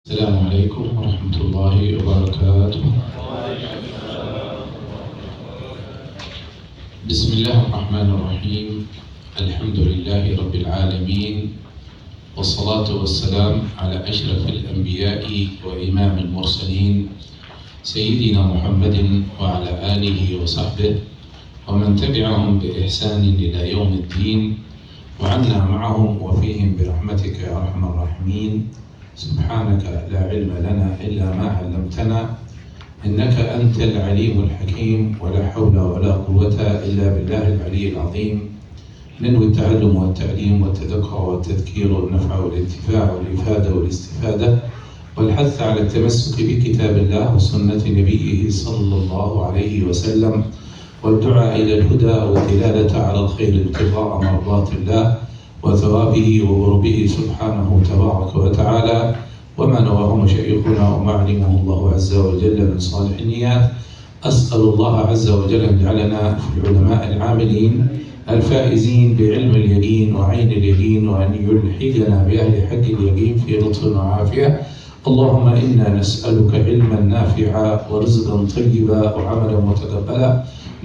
السلام عليكم ورحمة الله وبركاته. بسم الله الرحمن الرحيم. الحمد لله رب العالمين، والصلاة والسلام على أشرف الأنبياء وإمام المرسلين سيدنا محمد وعلى آله وصحبه ومن تبعهم بإحسان إلى يوم الدين، وعنا معهم وفيهم برحمتك يا أرحم الراحمين. سبحانك لا علم لنا إلا ما علمتنا إنك أنت العليم الحكيم، ولا حول ولا قوة إلا بالله العلي العظيم. ننوي التعلم والتعليم والتذكر والتذكير والنفع والانتفاع والإفادة والاستفادة والحث على التمسك بكتاب الله وسنة نبيه صلى الله عليه وسلم، والدعاء إلى الهدى والدلالة على الخير ابتغاء مرضات الله وثوابه وقربه سبحانه تبارك وتعالى، وما نواه مشايخنا وما علمه الله عز وجل من صالح النيات. أسأل الله عز وجل أن يجعلنا في العلماء العاملين الفائزين بعلم اليقين وعين اليقين، وأن يلحقنا بأهل حق اليقين في لطف وعافية. اللهم إنا نسألك علما نافعا ورزقا طيبا وعملا متقبلا.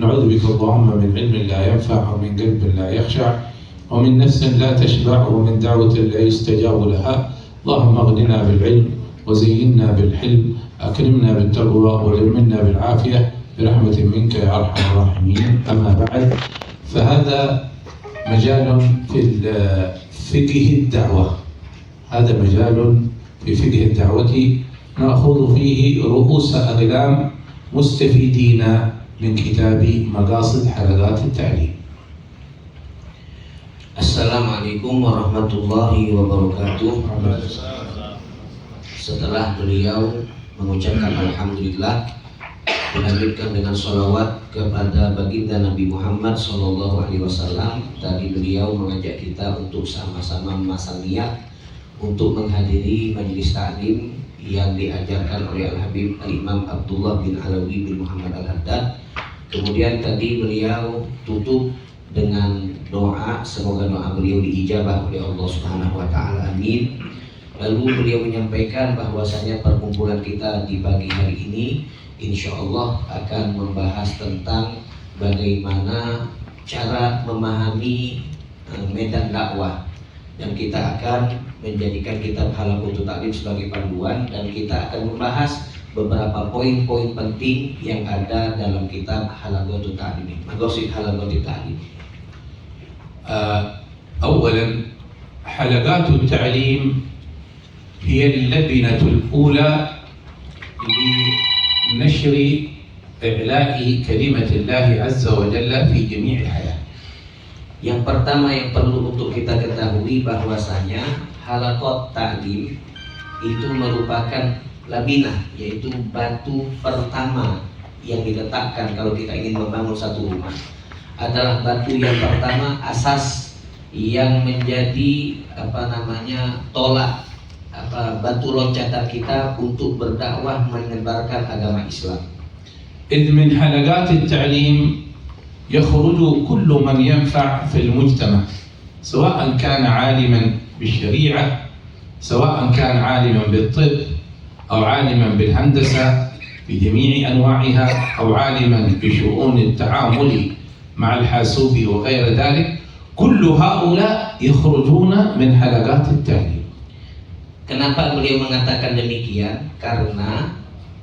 نعوذ بك اللهم من علم لا ينفع ومن قلب لا يخشع ومن نفس لا تشبع ومن دعوة لا يستجاب لها. اللهم اغننا بالعلم وزينا بالحلم، أكرمنا بالتقوى وجملنا بالعافية برحمة منك يا أرحم الراحمين. أما بعد، فهذا مجال في فقه الدعوة، هذا مجال في فقه الدعوة نأخذ فيه رؤوس أقلام مستفيدين من كتاب مقاصد حلقات التعليم. Assalamualaikum warahmatullahi wabarakatuh. Setelah beliau mengucapkan Alhamdulillah, melanjutkan dengan sholawat kepada baginda Nabi Muhammad SAW. Tadi beliau mengajak kita untuk sama-sama memasang niat untuk menghadiri majelis taklim yang diajarkan oleh Al-Habib Al-Imam Abdullah bin Alawi bin Muhammad Al-Haddad. Kemudian tadi beliau tutup dengan doa, semoga doa beliau diijabah oleh Allah Subhanahu wa taala. Amin. Lalu beliau menyampaikan bahwasanya perkumpulan kita di pagi hari ini insya Allah akan membahas tentang bagaimana cara memahami medan dakwah, dan kita akan menjadikan kitab Halaqatul Ta'lim sebagai panduan, dan kita akan membahas beberapa poin-poin penting yang ada dalam kitab Halaqatul Ta'lim, Maqasid Halaqatul Ta'lim. أولا، حلقات التعليم هي اللبنة الأولى لنشر إعلاء كلمة الله عز وجل في جميع الحياة. Yang pertama yang perlu untuk kita ketahui bahwasanya halaqat ta'lim itu merupakan labinah, yaitu batu pertama yang diletakkan kalau kita ingin membangun satu rumah. Adalah batu yang pertama, asas yang menjadi tolak batu loncatan kita untuk berdakwah menyebarkan agama Islam. إذ من حلقات التعليم يخرج كل من ينفع في المجتمع، سواء كان عالما بالشريعة، سواء كان عالما بالطب، أو عالما بالهندسة بجميع أنواعها، أو عالما بشؤون التعامل مع الحاسوب وغير ذلك. كل هؤلاء يخرجون من حلقات التعليم. Kenapa beliau mengatakan demikian? Karena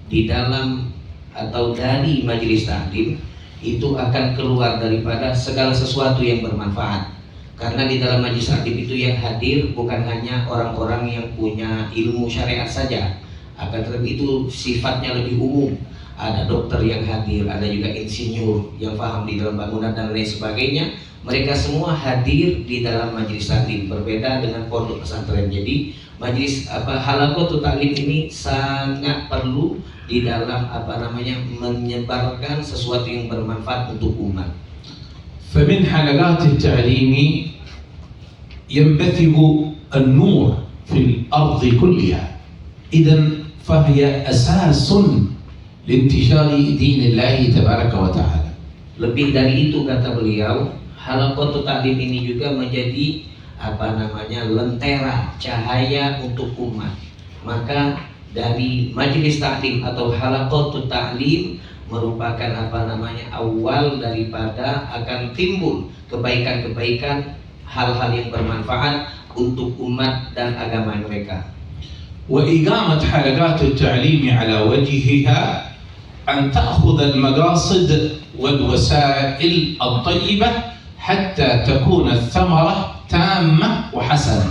di dalam atau dari majelis taklim itu akan keluar daripada segala sesuatu yang bermanfaat. Karena di dalam majelis taklim itu yang hadir bukan hanya orang-orang yang punya ilmu syariat saja, akan tetapi itu sifatnya lebih umum. Ada dokter yang hadir, ada juga insinyur yang paham di dalam bangunan dan lain sebagainya. Mereka semua hadir di dalam majelis taklim, berbeda dengan pondok pesantren. Jadi majelis Halaqatul Ta'lim ini sangat perlu di dalam menyebarkan sesuatu yang bermanfaat untuk umat. فمن حلقات التعليم ينبثق النور في الأرض كلها، إذن فهي أساس لانتشار دين الله تبارك وتعالى. Lebih dari itu, kata beliau, Halaqatul Ta'lim ini juga menjadi lentera cahaya untuk umat. Maka dari majelis taklim atau halaqatut ta'lim merupakan awal daripada akan timbul kebaikan-kebaikan, hal-hal yang bermanfaat untuk umat dan agama mereka. وإقامة حلقات التعليم على وجهها أن تأخذ المقاصد والوسائل الطيبة حتى تكون الثمرة تامة وحسنة.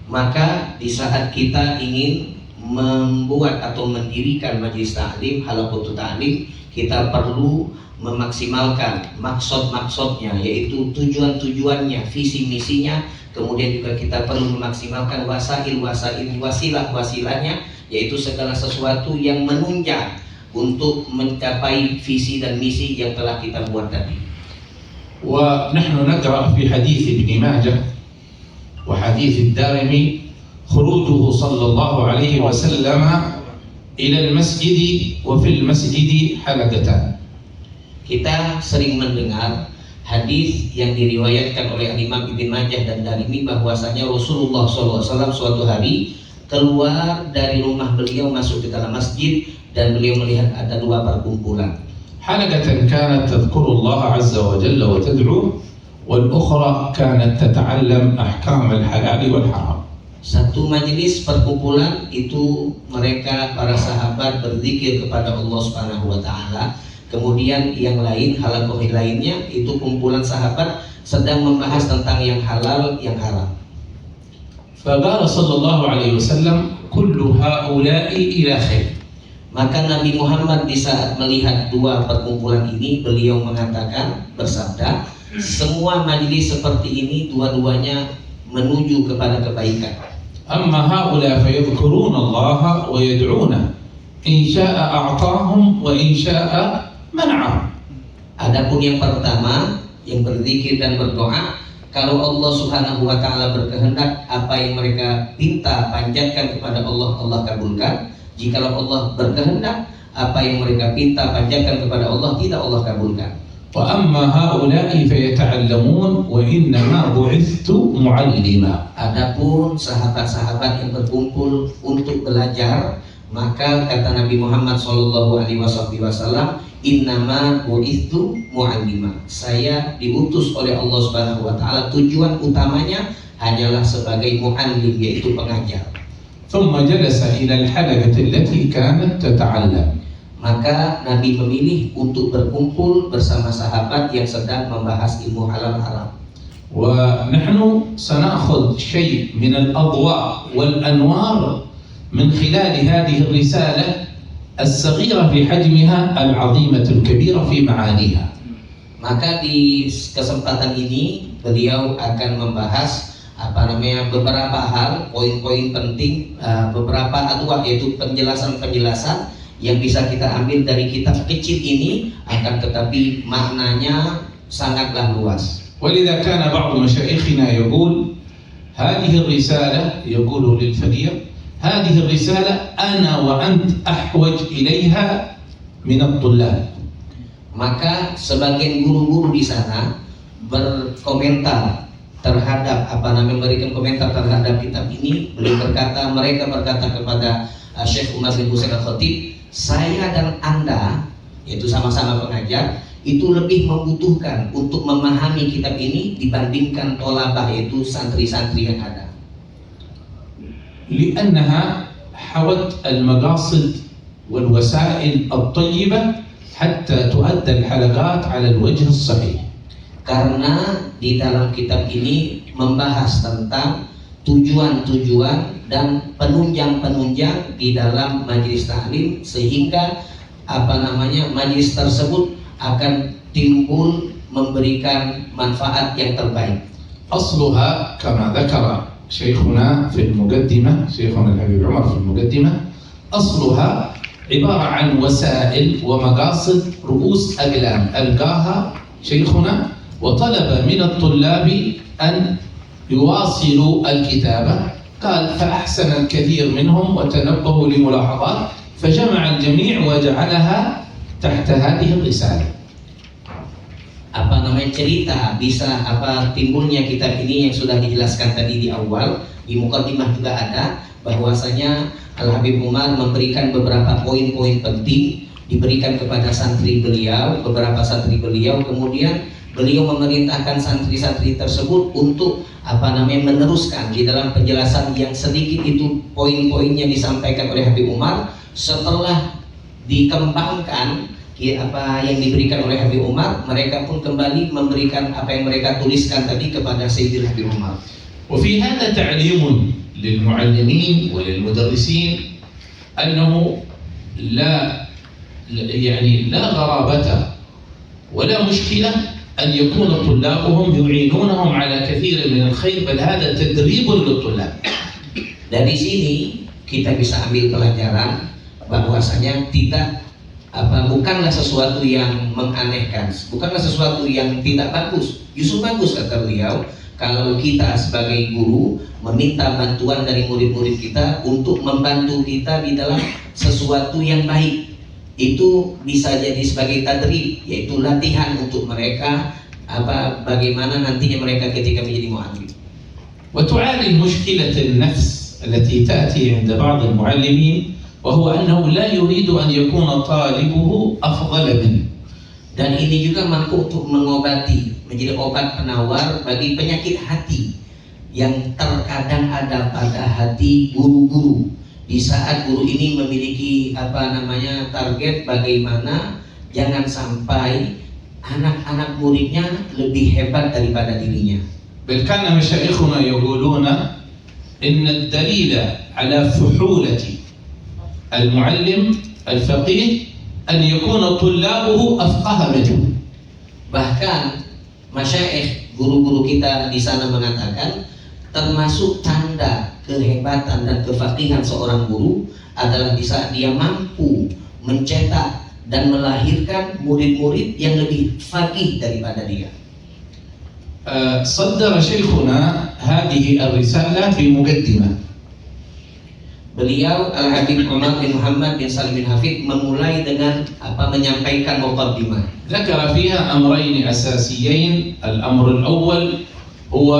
Maka di saat kita ingin membuat atau mendirikan majelis taklim, halaqatut ta'lim, kita perlu memaksimalkan maksud-maksudnya, yaitu tujuan-tujuannya, visi misinya. Kemudian juga kita perlu memaksimalkan wasilah-wasilahnya, yaitu segala sesuatu yang menunjang untuk mencapai visi dan misi yang telah kita buat tadi. ونحن نقرأ في حديث ابن ماجه وحديث الدارمي خروجه صلى الله عليه وسلم إلى المسجد وفي المسجد حلقتان. Kita sering mendengar hadis yang diriwayatkan oleh Imam Ibn Majah dan Darimi bahwasanya Rasulullah SAW suatu hari keluar dari rumah beliau masuk ke dalam masjid dan beliau melihat ada dua perkumpulan. حلقة كانت تذكر الله عز وجل وتدعوه والأخرى كانت تتعلم أحكام الحلال والحرام. Satu majelis perkumpulan itu mereka para sahabat berzikir kepada Allah Subhanahu wa taala. Kemudian yang lain, halaqah lainnya itu kumpulan sahabat sedang membahas tentang yang halal, yang haram. فقال صلى الله عليه وسلم كل هؤلاء إلى خير. Maka Nabi Muhammad di saat melihat dua perkumpulan ini, beliau mengatakan, bersabda, semua majelis seperti ini dua-duanya menuju kepada kebaikan. أما هؤلاء فيذكرون الله ويدعونه إن شاء أعطاهم وإن شاء منعهم. Adapun yang pertama, yang berzikir dan berdoa, kalau Allah Subhanahu wa taala berkehendak, apa yang mereka minta panjatkan kepada Allah, Allah kabulkan. Jikalau Allah berkehendak, apa yang mereka minta panjatkan kepada Allah, tidak Allah kabulkan. وأما هؤلاء فيتعلمون وإنما بعثت معلما. Adapun sahabat-sahabat yang berkumpul untuk belajar, maka kata Nabi Muhammad SAW, innama bu'ithu mu'allima. Saya diutus oleh Allah Subhanahu wa taala, tujuan utamanya hanyalah sebagai mu'allim, yaitu pengajar. ثم جلس إلى الحلقة التي كانت تتعلم. Maka Nabi memilih untuk berkumpul bersama sahabat yang sedang membahas ilmu halal haram. ونحن سنأخذ شيء من الأضواء والأنوار من خلال هذه الرسالة الصغيرة في حجمها العظيمة الكبيرة في معانيها. Maka di kesempatan ini beliau akan membahas beberapa hal, poin-poin penting, beberapa adwa, yaitu penjelasan-penjelasan yang bisa kita ambil dari kitab kecil ini, akan tetapi maknanya sangatlah luas. ولذا كان بعض مشايخنا يقول هذه الرسالة، يقول للفقير هذه الرسالة أنا وأنت أحوج إليها من الطلاب. Maka sebagian guru-guru di sana berkomentar terhadap memberikan komentar terhadap kitab ini. Beliau berkata, mereka berkata kepada Syekh Umar bin Husain Al-Khatib, saya dan Anda, yaitu sama-sama pengajar, itu lebih membutuhkan untuk memahami kitab ini dibandingkan tolabah, yaitu santri-santri yang ada. لأنها حوت المقاصد والوسائل الطيبة حتى تؤدى الحلقات على الوجه الصحيح. Karena di dalam kitab ini membahas tentang tujuan-tujuan dan penunjang-penunjang di dalam majelis taklim, sehingga majelis tersebut akan timbul memberikan manfaat yang terbaik. أصلها كما ذكر شيخنا في المقدمة، شيخنا الحبيب عمر في المقدمة، أصلها عبارة عن وسائل ومقاصد رؤوس أقلام ألقاها شيخنا وطلب من الطلاب أن يواصلوا الكتابة. قال فأحسن الكثير منهم وتنبهوا لملاحظات فجمع الجميع وجعلها تحت هذه الرسالة. cerita bisa timbulnya kitab ini yang sudah dijelaskan tadi di awal, di mukadimah juga ada bahwasanya Al Habib Umar memberikan beberapa poin-poin penting diberikan kepada santri beliau, beberapa santri beliau, kemudian beliau memerintahkan santri-santri tersebut untuk meneruskan di dalam penjelasan yang sedikit itu poin-poinnya disampaikan oleh Habib Umar. Setelah dikembangkan yang diberikan oleh Habib Umar, mereka pun kembali memberikan apa yang mereka tuliskan tadi kepada Sayyidil Habib Umar. وفي هذا تعليم للمعلمين وللمدرسين أنه لا غرابة ولا مشكلة أن يكون طلابهم يعينونهم على كثير من الخير، بل هذا تدريب للطلاب. Dari sini kita bisa ambil pelajaran bahwasanya bukanlah sesuatu yang menganehkan, bukanlah sesuatu yang tidak bagus, justru bagus kata beliau kalau kita sebagai guru meminta bantuan dari murid-murid kita untuk membantu kita di dalam sesuatu yang baik. Itu bisa jadi sebagai tadrib, yaitu latihan untuk mereka bagaimana nantinya mereka ketika menjadi mu'allim. وتعالج مشكلة النفس التي تأتي عند بعض المعلمين وهو أنه لا يريد أن يكون طالبه أفضل منه. Dan ini juga mampu untuk mengobati, menjadi obat penawar bagi penyakit hati yang terkadang ada pada hati guru-guru. Di saat guru ini memiliki target bagaimana jangan sampai anak-anak muridnya lebih hebat daripada dirinya. بل كان مشايخنا يقولون إن الدليل على فحولة المعلم الفقيه أن يكون طلابه أفقه منه. Bahkan masyaikh guru-guru kita di sana mengatakan termasuk tanda kehebatan dan kefaqihan seorang guru adalah di saat dia mampu mencetak dan melahirkan murid-murid yang lebih faqih daripada dia. صدر شيخنا هذه الرسالة بمقدمة. Beliau Al Habib Umar bin Muhammad bin Salim bin Hafid memulai dengan menyampaikan muqaddimah. ذكر فيها أمرين أساسيين. الأمر الأول هو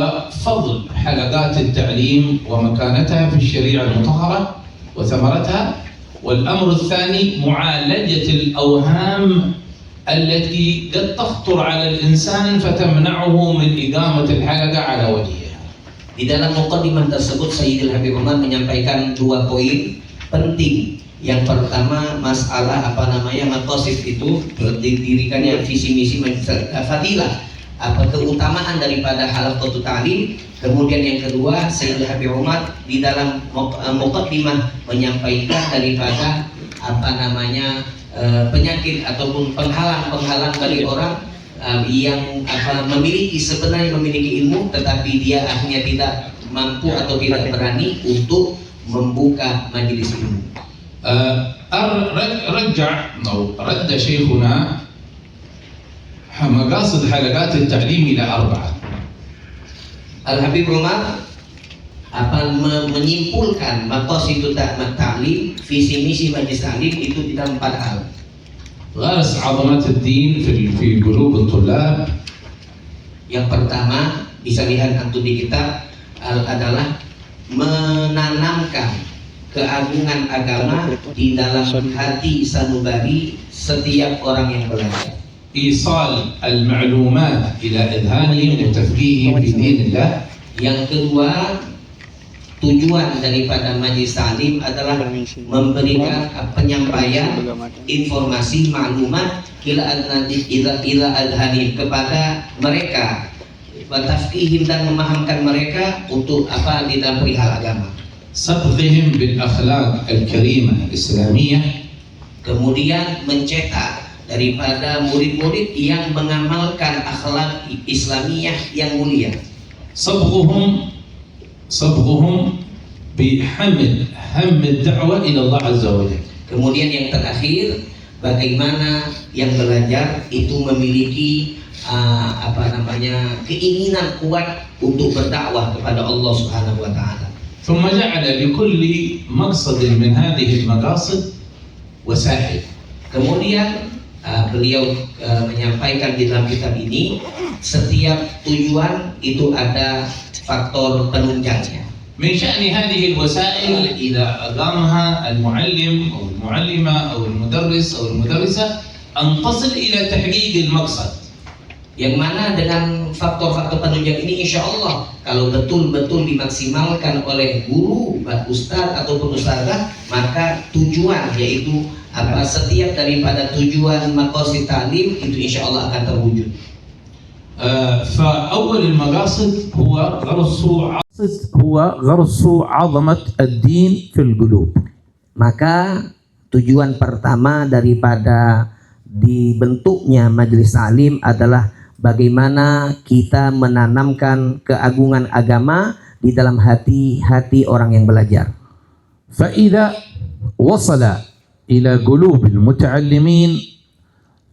فضل حلقات التعليم ومكانتها في الشريعة المطهرة وثمرتها، والأمر الثاني معالجة الأوهام التي قد تخطر على الإنسان فتمنعه من إقامة الحلقة على وجهها. Di dalam muqaddimah tersebut Sayyidil Habib Umar menyampaikan dua poin penting. Yang pertama masalah maqasid itu didirikannya visi misi fadilah keutamaan daripada halaqatul ta'lim. Kemudian yang kedua Sayyidil Habib Umar di dalam muqaddimah menyampaikan daripada penyakit ataupun penghalang bagi orang yang sebenarnya memiliki ilmu tetapi dia akhirnya tidak mampu atau tidak berani untuk membuka majelis ilmu. رد شيخنا مقاصد حلقات التعليم إلى 4. Al Habib Umar menyimpulkan maqasid ta'lim, visi misi majelis ta'lim itu di dalam 4 hal. غرس عظمة الدين في قلوب الطلاب. Yang pertama bisa lihat antum di kitab adalah menanamkan keagungan agama di dalam hati sanubari setiap orang yang belajar. إيصال المعلومات إلى أذهانهم وتفقيههم في دين الله. Yang kedua, tujuan daripada majelis ta'lim adalah memberikan penyampaian informasi maklumat ila adhanihim kepada mereka, watafqihim dan memahamkan mereka untuk di dalam perihal agama. صبغهم بالأخلاق الكريمة الإسلامية. Kemudian mencetak daripada murid-murid yang mengamalkan akhlak Islamiyah yang mulia. صبغهم بحمل هم الدعوة إلى الله عز وجل. Kemudian yang terakhir bagaimana yang belajar itu memiliki keinginan kuat untuk berdakwah kepada Allah Subhanahu wa taala. ثم جعل لكل مقصد من هذه المقاصد وسائل. Kemudian beliau menyampaikan di dalam kitab ini, setiap tujuan itu ada faktor penunjangnya. من شأن هذه الوسائل إذا أقامها المعلم أو المعلمة أو المدرس أو المدرسة أن تصل إلى تحقيق المقصد. Yang mana dengan faktor-faktor penunjang ini insya Allah kalau betul-betul dimaksimalkan oleh guru, ustadz ataupun ustadzah, maka tujuan yaitu setiap daripada tujuan maqasid ta'lim itu insya Allah akan terwujud. فأول المقاصد هو غرس عظمة الدين في القلوب. Maka tujuan pertama daripada dibentuknya majelis ta'lim adalah bagaimana kita menanamkan keagungan agama di dalam hati-hati orang yang belajar. فإذا وصل إلى قلوب المتعلمين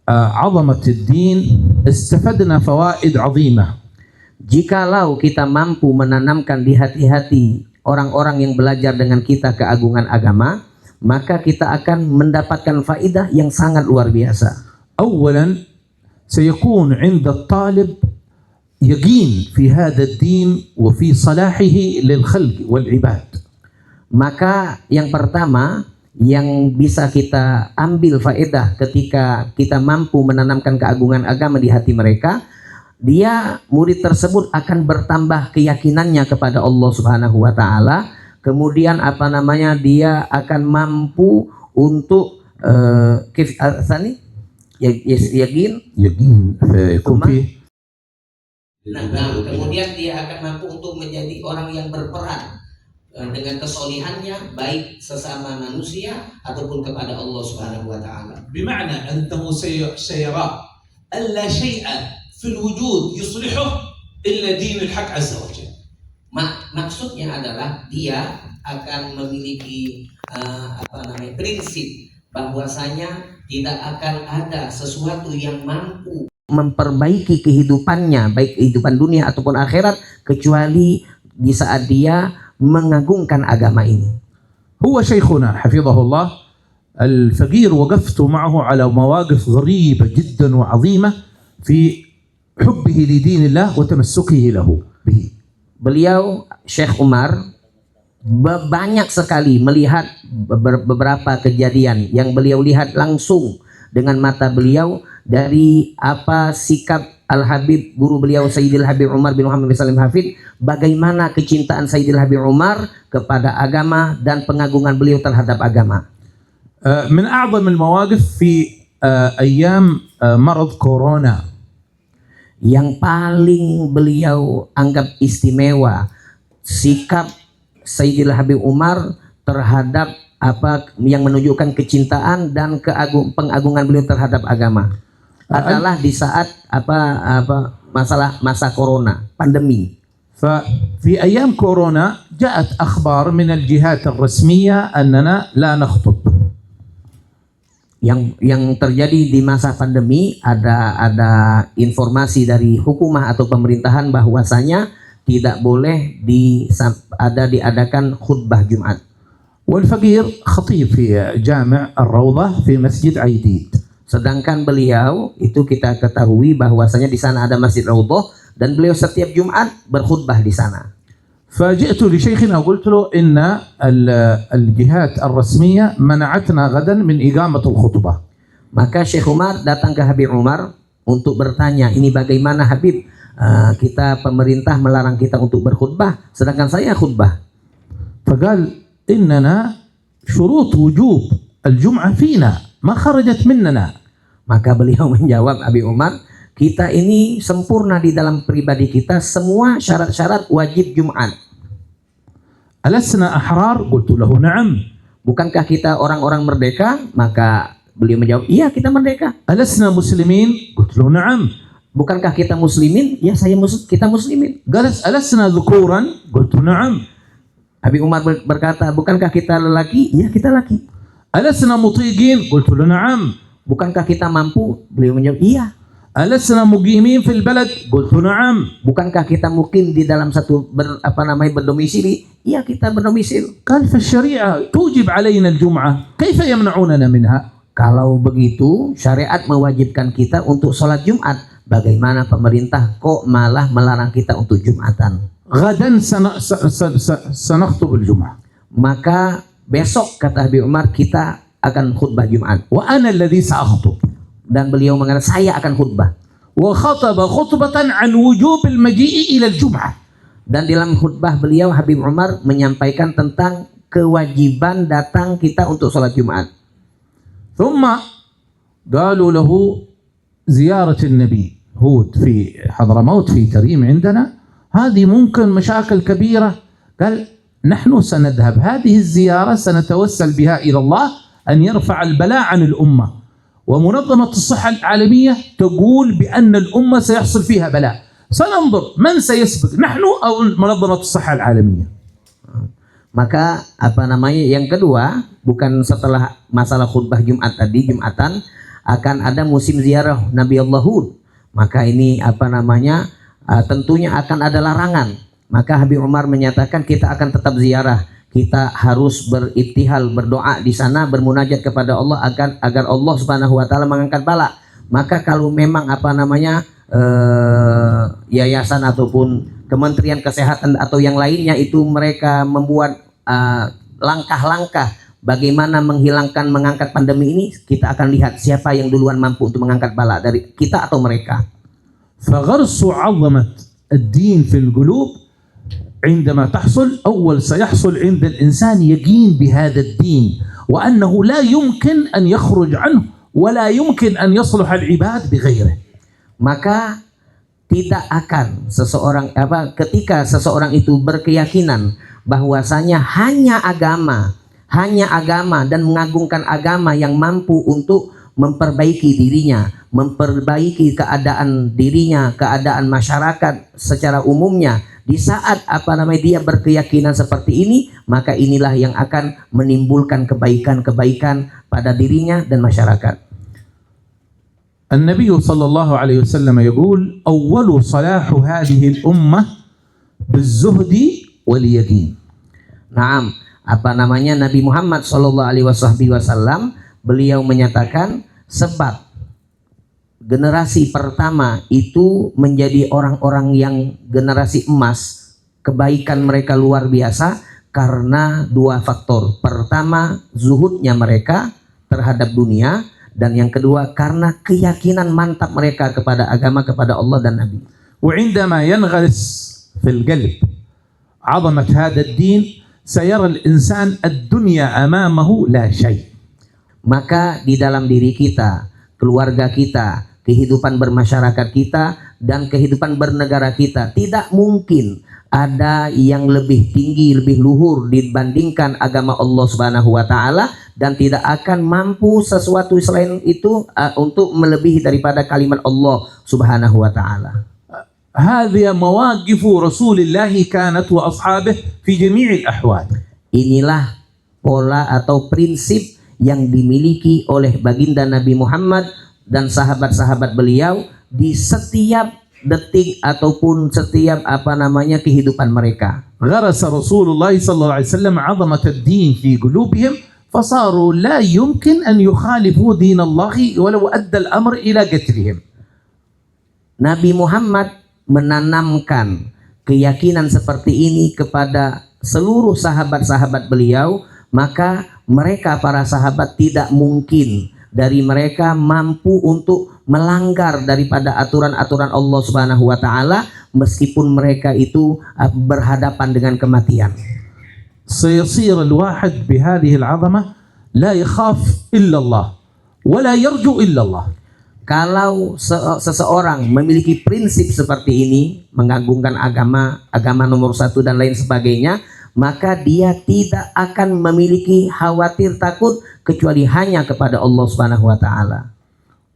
عظمة الدين استفدنا فوائد عظيمة. Jikalau kita mampu menanamkan di hati-hati orang-orang yang belajar dengan kita keagungan agama, maka kita akan mendapatkan faidah yang sangat luar biasa. أولا سيكون عند الطالب يقين في هذا الدين وفي صلاحه للخلق والعباد. Maka yang pertama yang bisa kita ambil faedah ketika kita mampu menanamkan keagungan agama di hati mereka, dia murid tersebut akan bertambah keyakinannya kepada Allah Subhanahu wa taala. Kemudian dia akan mampu untuk yakin kemudian dia akan mampu untuk menjadi orang yang berperan dengan kesolihannya baik sesama manusia ataupun kepada Allah Subhanahu wa taala. بمعنى أنه سيرى ألا شيء في الوجود يصلحه إلا دين الحق عز وجل. Maksudnya adalah dia akan memiliki prinsip bahwasanya tidak akan ada sesuatu yang mampu memperbaiki kehidupannya baik kehidupan dunia ataupun akhirat kecuali di saat dia mengagungkan agama ini. هو شيخنا حفظه الله الفقير وقفت معه على مواقف غريبة جدا وعظيمة في حبه لدين الله وتمسكه له به. Beliau Syekh Umar banyak sekali melihat beberapa kejadian yang beliau lihat langsung dengan mata beliau dari sikap Al-Habib, guru beliau Sayyidil Habib Umar bin Muhammad bin Salim Hafid, bagaimana kecintaan Sayyidil Habib Umar kepada agama dan pengagungan beliau terhadap agama. من أعظم المواقف في أيام مرض كورونا. Yang paling beliau anggap istimewa sikap Sayyidil Habib Umar terhadap yang menunjukkan kecintaan dan pengagungan beliau terhadap agama adalah di saat masa corona, pandemi. ففي أيام كورونا جاءت أخبار من الجهات الرسمية أننا لا نخطب. Yang terjadi di masa pandemi ada informasi dari hukumah atau pemerintahan bahwasanya tidak boleh diadakan khutbah Jumat. والفقير خطيب في جامع الروضة في مسجد عيديد. Sedangkan beliau itu kita ketahui bahwasanya di sana ada Masjid Raudhah dan beliau setiap Jumat berkhutbah di sana. فجئت لشيخنا وقلت له إن الجهات الرسمية منعتنا غدا من إقامة الخطبة. Maka Syekh Umar datang ke Habib Umar untuk bertanya, ini bagaimana Habib, kita pemerintah melarang kita untuk berkhutbah sedangkan saya khutbah. فقال إننا شروط وجوب الجمعة فينا ما خرجت مننا. Maka beliau menjawab, Habib Umar, kita ini sempurna di dalam pribadi kita semua syarat-syarat wajib Jumat. ألسنا أحرار؟ قلت له نعم. Bukankah kita orang-orang merdeka? Maka beliau menjawab, iya kita merdeka. ألسنا مسلمين؟ قلت له نعم. Bukankah kita muslimin? Ya kita muslimin. قال ألسنا ذكورا؟ قلت نعم. Habib Umar berkata, bukankah kita lelaki? Ya kita laki. ألسنا مطيقين؟ قلت له نعم. Bukankah kita mampu? Beliau menjawab, iya. ألسنا مقيمين في البلد؟ قلت نعم. Bukankah kita mukim di dalam satu berdomisili? Iya kita berdomisil. قال فالشريعة توجب علينا الجمعة كيف يمنعوننا منها؟ Kalau begitu syariat mewajibkan kita untuk sholat Jumat, bagaimana pemerintah kok malah melarang kita untuk Jumatan? غدا سنخطب الجمعة. Maka besok kata Habib Umar kita akan khutbah Jumat. وأنا الذي سأخطب. Dan beliau mengatakan saya akan khutbah. وخطب خطبة عن وجوب المجيء إلى الجمعة. Dan dalam khutbah beliau Habib Umar menyampaikan tentang kewajiban datang kita untuk sholat Jumat. ثم قالوا له زيارة النبي هود في حضرموت في تريم عندنا هذه ممكن مشاكل كبيرة. قال نحن سنذهب هذه الزيارة سنتوسل بها إلى الله أن يرفع البلاء عن الأمة، ومنظمة الصحة العالمية تقول بأن الأمة سيحصل فيها بلاء، سننظر من سيسبق نحن أو منظمة الصحة العالمية. Maka yang kedua, bukan setelah masalah khutbah Jumat tadi, Jumatan akan ada musim ziarah Nabi Allah Hud. Maka ini tentunya akan ada larangan. Maka Habib Umar menyatakan kita akan tetap ziarah. Kita harus beriktihal, berdoa di sana, bermunajat kepada Allah agar Allah Subhanahu wa taala mengangkat bala. Maka kalau memang yayasan ataupun Kementerian Kesehatan atau yang lainnya itu mereka membuat langkah-langkah bagaimana mengangkat pandemi ini, kita akan lihat siapa yang duluan mampu untuk mengangkat bala, dari kita atau mereka. فغرس عظمة الدين في القلوب عندما تحصل أول سيحصل عند الإنسان يقين بهذا الدين وأنه لا يمكن أن يخرج عنه ولا يمكن أن يصلح العباد بغيره. Maka tidak akan ketika seseorang itu berkeyakinan bahwasanya hanya agama dan mengagungkan agama yang mampu untuk memperbaiki dirinya, memperbaiki keadaan dirinya, keadaan masyarakat secara umumnya. Di saat dia berkeyakinan seperti ini, maka inilah yang akan menimbulkan kebaikan-kebaikan pada dirinya dan masyarakat. النبي صلى الله عليه وسلم يقول أول صلاح هذه الأمة بالزهد واليقين. Naam, Nabi Muhammad sallallahu alaihi wasallam beliau menyatakan sebab generasi pertama itu menjadi orang-orang yang generasi emas, kebaikan mereka luar biasa karena dua faktor. Pertama, zuhudnya mereka terhadap dunia, dan yang kedua karena keyakinan mantap mereka kepada agama, kepada Allah dan Nabi. وعندما ينغرس في القلب عظمة هذا الدين سيرى الإنسان الدنيا أمامه لا شيء. Maka di dalam diri kita, keluarga kita, kehidupan bermasyarakat kita, dan kehidupan bernegara kita tidak mungkin ada yang lebih tinggi, lebih luhur dibandingkan agama Allah Subhanahu wa taala, dan tidak akan mampu sesuatu selain itu untuk melebihi daripada kalimat Allah Subhanahu wa taala. هذه مواقف رسول الله كانت وأصحابه في جميع الأحوال. Inilah pola atau prinsip yang dimiliki oleh baginda Nabi Muhammad dan sahabat-sahabat beliau di setiap detik ataupun setiap kehidupan mereka. غرس رسول الله صلى الله عليه وسلم عظمة الدين في قلوبهم فصاروا لا يمكن أن يخالفوا دين الله ولو أدى الأمر إلى قتلهم. Nabi Muhammad menanamkan keyakinan seperti ini kepada seluruh sahabat-sahabat beliau, maka mereka para sahabat tidak mungkin dari mereka mampu untuk melanggar daripada aturan-aturan Allah Subhanahu wa taala meskipun mereka itu berhadapan dengan kematian. سيصير الواحد بهذه العظمة لا يخاف إلا الله ولا يرجو إلا الله. Kalau seseorang memiliki prinsip seperti ini, mengagungkan agama nomor satu dan lain sebagainya, maka dia tidak akan memiliki khawatir takut kecuali hanya kepada Allah Subhanahu wa taala.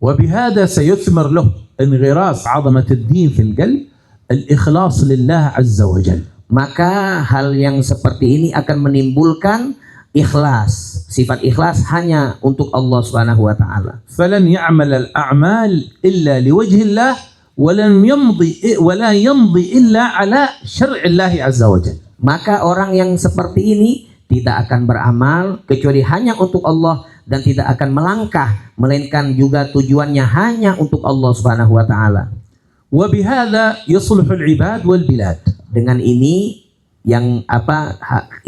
وبهذا سيثمر له انغراس عظمة الدين في القلب الإخلاص لله عز وجل. Maka hal yang seperti ini akan menimbulkan ikhlas, sifat ikhlas hanya untuk Allah Subhanahu wa taala. فلن يعمل الأعمال إلا لوجه الله ولا يمضي إلا على شرع الله عز وجل. Maka orang yang seperti ini tidak akan beramal kecuali hanya untuk Allah dan tidak akan melangkah, melainkan juga tujuannya hanya untuk Allah Subhanahu wa taala. وبهذا يصلح العباد والبلاد. Dengan ini yang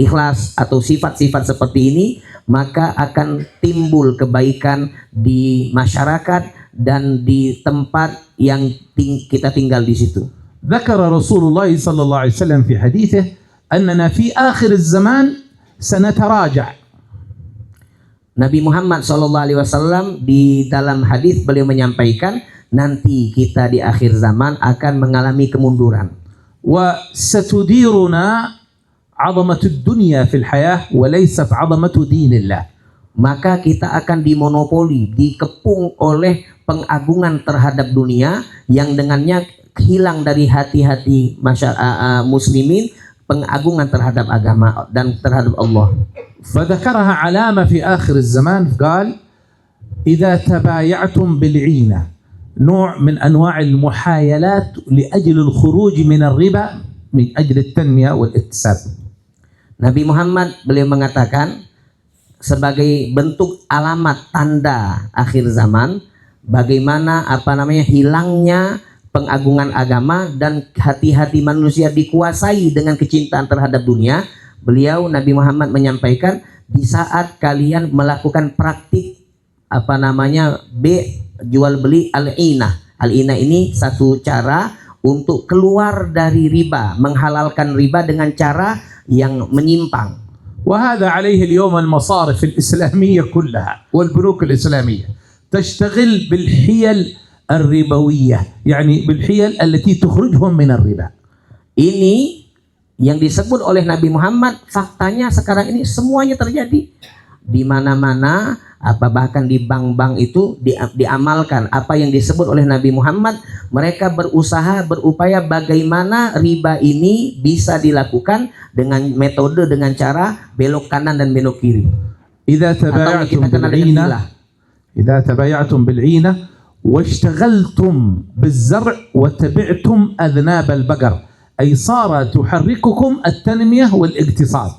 ikhlas atau sifat-sifat seperti ini, maka akan timbul kebaikan di masyarakat dan di tempat yang kita tinggal di situ. ذكر رسول الله صلى الله عليه وسلم في حديثه أننا في آخر الزمان سنتراجع. Nabi Muhammad SAW di dalam hadis beliau menyampaikan, nanti kita di akhir zaman akan mengalami kemunduran. وستديرنا عظمة الدنيا في الحياة وليست عظمة دين الله. Maka kita akan dimonopoli, dikepung oleh pengagungan terhadap dunia yang dengannya hilang dari hati-hati masyarakat muslimin pengagungan terhadap agama dan terhadap Allah. فذكرها علامة في آخر الزمان قال إذا تبايعتم بالعينة نوع من أنواع المحايلات لأجل الخروج من الربا من أجل التنمية والاكتساب. Nabi Muhammad beliau mengatakan sebagai bentuk alamat tanda akhir zaman bagaimana hilangnya pengagungan agama dan hati-hati manusia dikuasai dengan kecintaan terhadap dunia. Beliau Nabi Muhammad menyampaikan di saat kalian melakukan praktik jual beli al-inah. Al-inah ini satu cara untuk keluar dari riba, menghalalkan riba dengan cara yang menyimpang. وهذا عليه اليوم المصارف الإسلامية كلها والبنوك الإسلامية تشتغل بالحيل الربوية يعني بالحيل التي تخرجهم من الربا. Ini yang disebut oleh Nabi Muhammad, faktanya sekarang ini semuanya terjadi di mana-mana, bahkan di bank-bank itu diamalkan apa yang disebut oleh Nabi Muhammad. Mereka berupaya bagaimana riba ini bisa dilakukan dengan metode, dengan cara belok kanan dan belok kiri. إذا تبايعتم بالعينة واشتغلتم بالزرع وتبعتم أذناب البقر أي صار تحرككم التنمية والاقتصاد.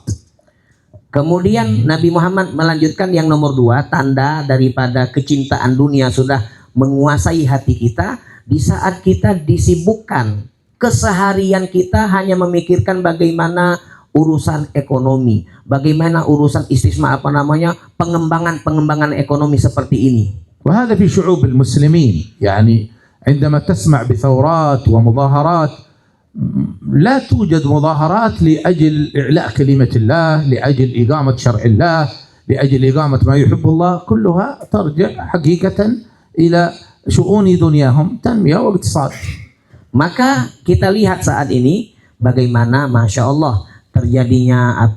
Kemudian Nabi Muhammad melanjutkan yang nomor 2, tanda daripada kecintaan dunia sudah menguasai hati kita di saat kita disibukkan keseharian kita hanya memikirkan bagaimana urusan ekonomi, bagaimana urusan pengembangan ekonomi seperti ini. وهذا في شعوب المسلمين يعني عندما تسمع بثورات ومظاهرات لا توجد مظاهرات لأجل إعلاء كلمة الله، لأجل إقامة شرع الله، لأجل إقامة ما يحب الله، كلها ترجع حقيقة إلى شؤون دنياهم تنمية واقتصاد. Maka kita lihat saat ini bagaimana Masya Allah terjadinya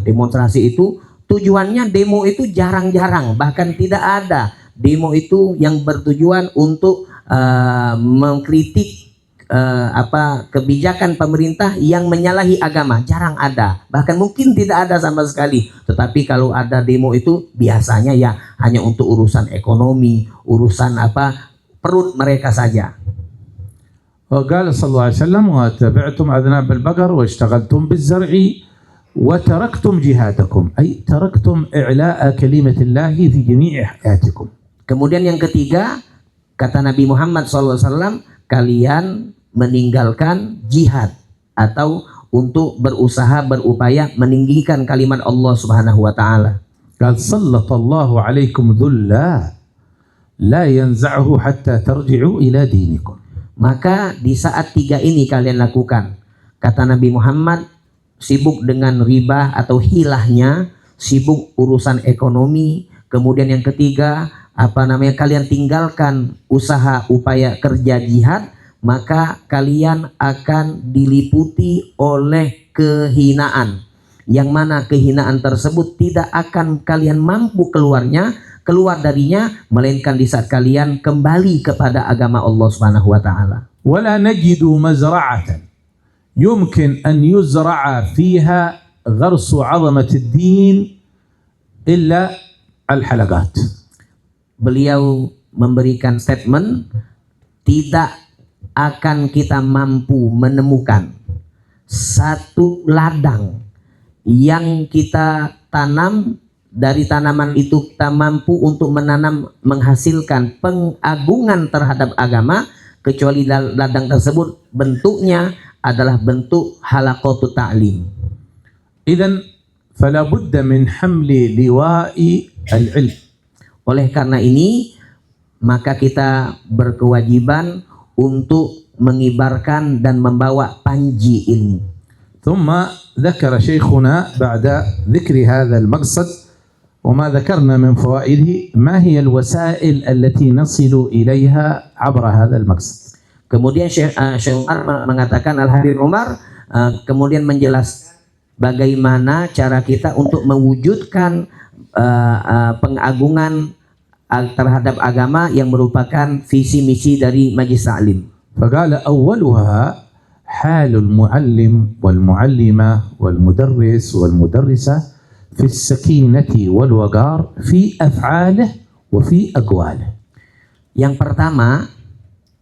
demonstrasi itu. Tujuannya demo itu jarang-jarang, bahkan tidak ada demo itu yang bertujuan untuk mengkritik kebijakan pemerintah yang menyalahi agama. Jarang ada, bahkan mungkin tidak ada sama sekali. Tetapi kalau ada demo itu biasanya ya hanya untuk urusan ekonomi, urusan perut mereka saja. وقال صلى الله عليه وسلم وتبعتم أذناب البقر واشتغلتم بالزرع وتركتم جهادكم أي تركتم إعلاء كلمة الله في جميع حياتكم. Kemudian yang ketiga, kata Nabi Muhammad SAW, kalian meninggalkan jihad atau untuk berupaya meninggikan kalimat Allah Subhanahu wa taala. قال سلط الله عليكم ذلا لا ينزعه حتى ترجعوا إلى دينكم. Maka di saat 3 ini kalian lakukan, kata Nabi Muhammad, sibuk dengan riba atau hilahnya, sibuk urusan ekonomi. Kemudian yang ketiga, kalian tinggalkan usaha upaya kerja jihad, maka kalian akan diliputi oleh kehinaan. Yang mana kehinaan tersebut tidak akan kalian mampu keluar darinya, melainkan di saat kalian kembali kepada agama Allah Subhanahu wa taala. ولا نجد مزرعة يمكن أن يزرع فيها غرس عظمة الدين إلا الحلقات. Beliau memberikan statement, tidak akan kita mampu menemukan satu ladang yang kita tanam dari tanaman itu kita mampu untuk menanam menghasilkan pengagungan terhadap agama, kecuali ladang tersebut bentuknya adalah bentuk halaqatu ta'lim. إذن فلا بد من حمل لواء العلم. Oleh karena ini maka kita berkewajiban untuk mengibarkan dan membawa panji ilmu. ثم ذكر شيخنا بعد ذكر هذا المقصد وما ذكرنا من فوائده ما هي الوسائل التي نصل إليها عبر هذا المقصد. Kemudian Syekh Umar mengatakan, Al-Habib Umar kemudian menjelaskan bagaimana cara kita untuk mewujudkan pengagungan terhadap agama yang merupakan visi misi dari Majlis Ta'lim. فقال أولها حال المعلم والمعلمة والمدرس والمدرسة في السكينة والوقار في أفعاله وفي أقواله. Yang pertama,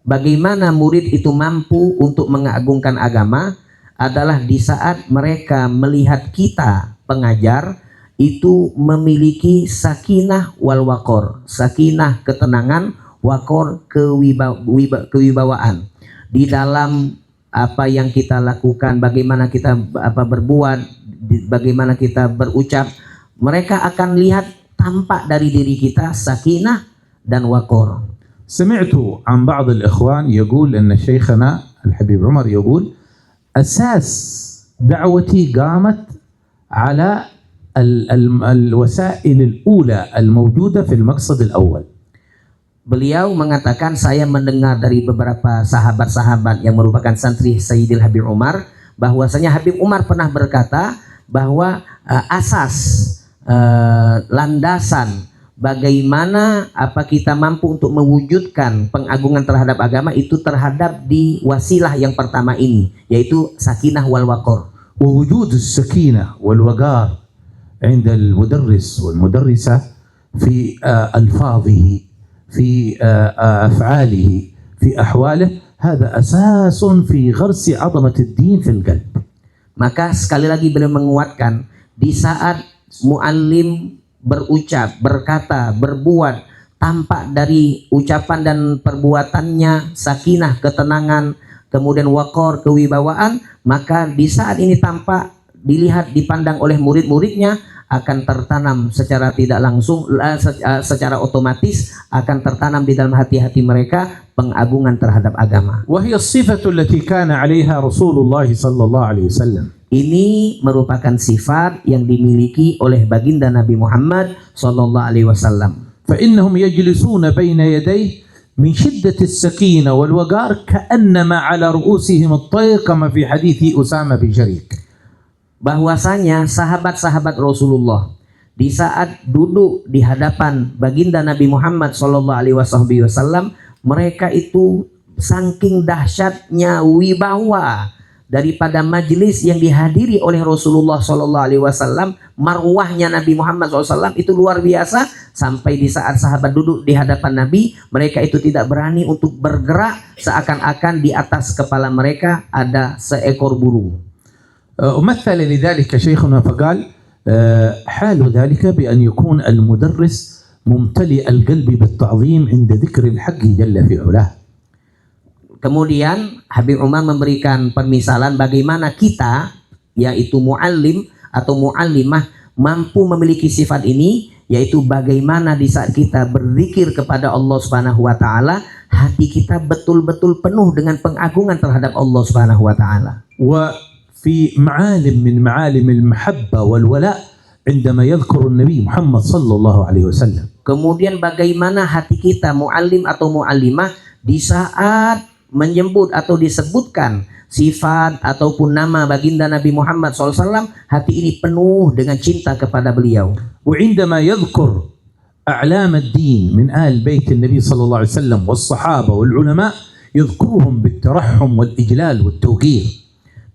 bagaimana murid itu mampu untuk mengagungkan agama adalah di saat mereka melihat kita pengajar itu memiliki sakinah wal waqor, sakinah ketenangan, waqor kewibawaan di dalam apa yang kita lakukan, bagaimana kita berbuat, bagaimana kita berucap. Mereka akan lihat tampak dari diri kita sakinah dan waqor. سمعت عن بعض الإخوان يقول أن شيخنا الحبيب عمر يقول أساس دعوتي قامت على الوسائل الأولى الموجودة في المقصد الأول. Beliau mengatakan, saya mendengar dari beberapa sahabat-sahabat yang merupakan santri Sayyidil Habib Umar bahwasanya Habib Umar pernah berkata bahwa landasan bagaimana kita mampu untuk mewujudkan pengagungan terhadap agama itu terhadap di wasilah yang pertama ini, yaitu sakinah wal waqar. ووجود السكينة والوقار عند المدرس والمدرسة في ألفاظه في أفعاله في أحواله هذا أساس في غرس عظمة الدين في القلب. Maka sekali lagi beliau menguatkan, di saat muallim berucap, berkata, berbuat, tampak dari ucapan dan perbuatannya sakinah, ketenangan, kemudian waqar, kewibawaan, maka di saat ini tampak, dilihat, dipandang oleh murid-muridnya, akan tertanam secara tidak langsung, secara otomatis akan tertanam di dalam hati-hati mereka pengagungan terhadap agama. وهي الصفة التي كان عليها رسول الله صلى الله عليه وسلم. Ini merupakan sifat yang dimiliki oleh baginda Nabi Muhammad sallallahu alaihi wasallam. فإنهم يجلسون بين يديه من شدة السكينة والوقار كأنما على رؤوسهم الطير كما في حديث أسامة بن شريك. Bahwasanya sahabat-sahabat Rasulullah di saat duduk di hadapan baginda Nabi Muhammad sallallahu alaihi wasallam, mereka itu saking dahsyatnya wibawa daripada majelis yang dihadiri oleh Rasulullah sallallahu alaihi wasallam, marwahnya Nabi Muhammad SAW itu luar biasa, sampai di saat sahabat duduk di hadapan Nabi, mereka itu tidak berani untuk bergerak, seakan-akan di atas kepala mereka ada seekor burung. ومثل لذلك شيخنا فقال حال ذلك بأن يكون المدرس ممتلئ القلب بالتعظيم عند ذكر الحق جل في علاه. Kemudian Habib Umar memberikan permisalan bagaimana kita, yaitu muallim atau muallimah, mampu memiliki sifat ini, yaitu bagaimana di saat kita berzikir kepada Allah Subhanahu wa taala, hati kita betul-betul penuh dengan pengagungan terhadap Allah Subhanahu wa taala. وفي معالم من معالم المحبة والولاء عندما يذكر النبي محمد صلى الله عليه وسلم. Kemudian bagaimana hati kita muallim atau muallimah di saat menyebut atau disebutkan sifat ataupun nama baginda Nabi Muhammad SAW, hati ini penuh dengan cinta kepada beliau. وعندما يذكر أعلام الدين من آل بيت النبي صلى الله عليه وسلم والصحابة والعلماء يذكرهم بالترحم والإجلال والتوقير.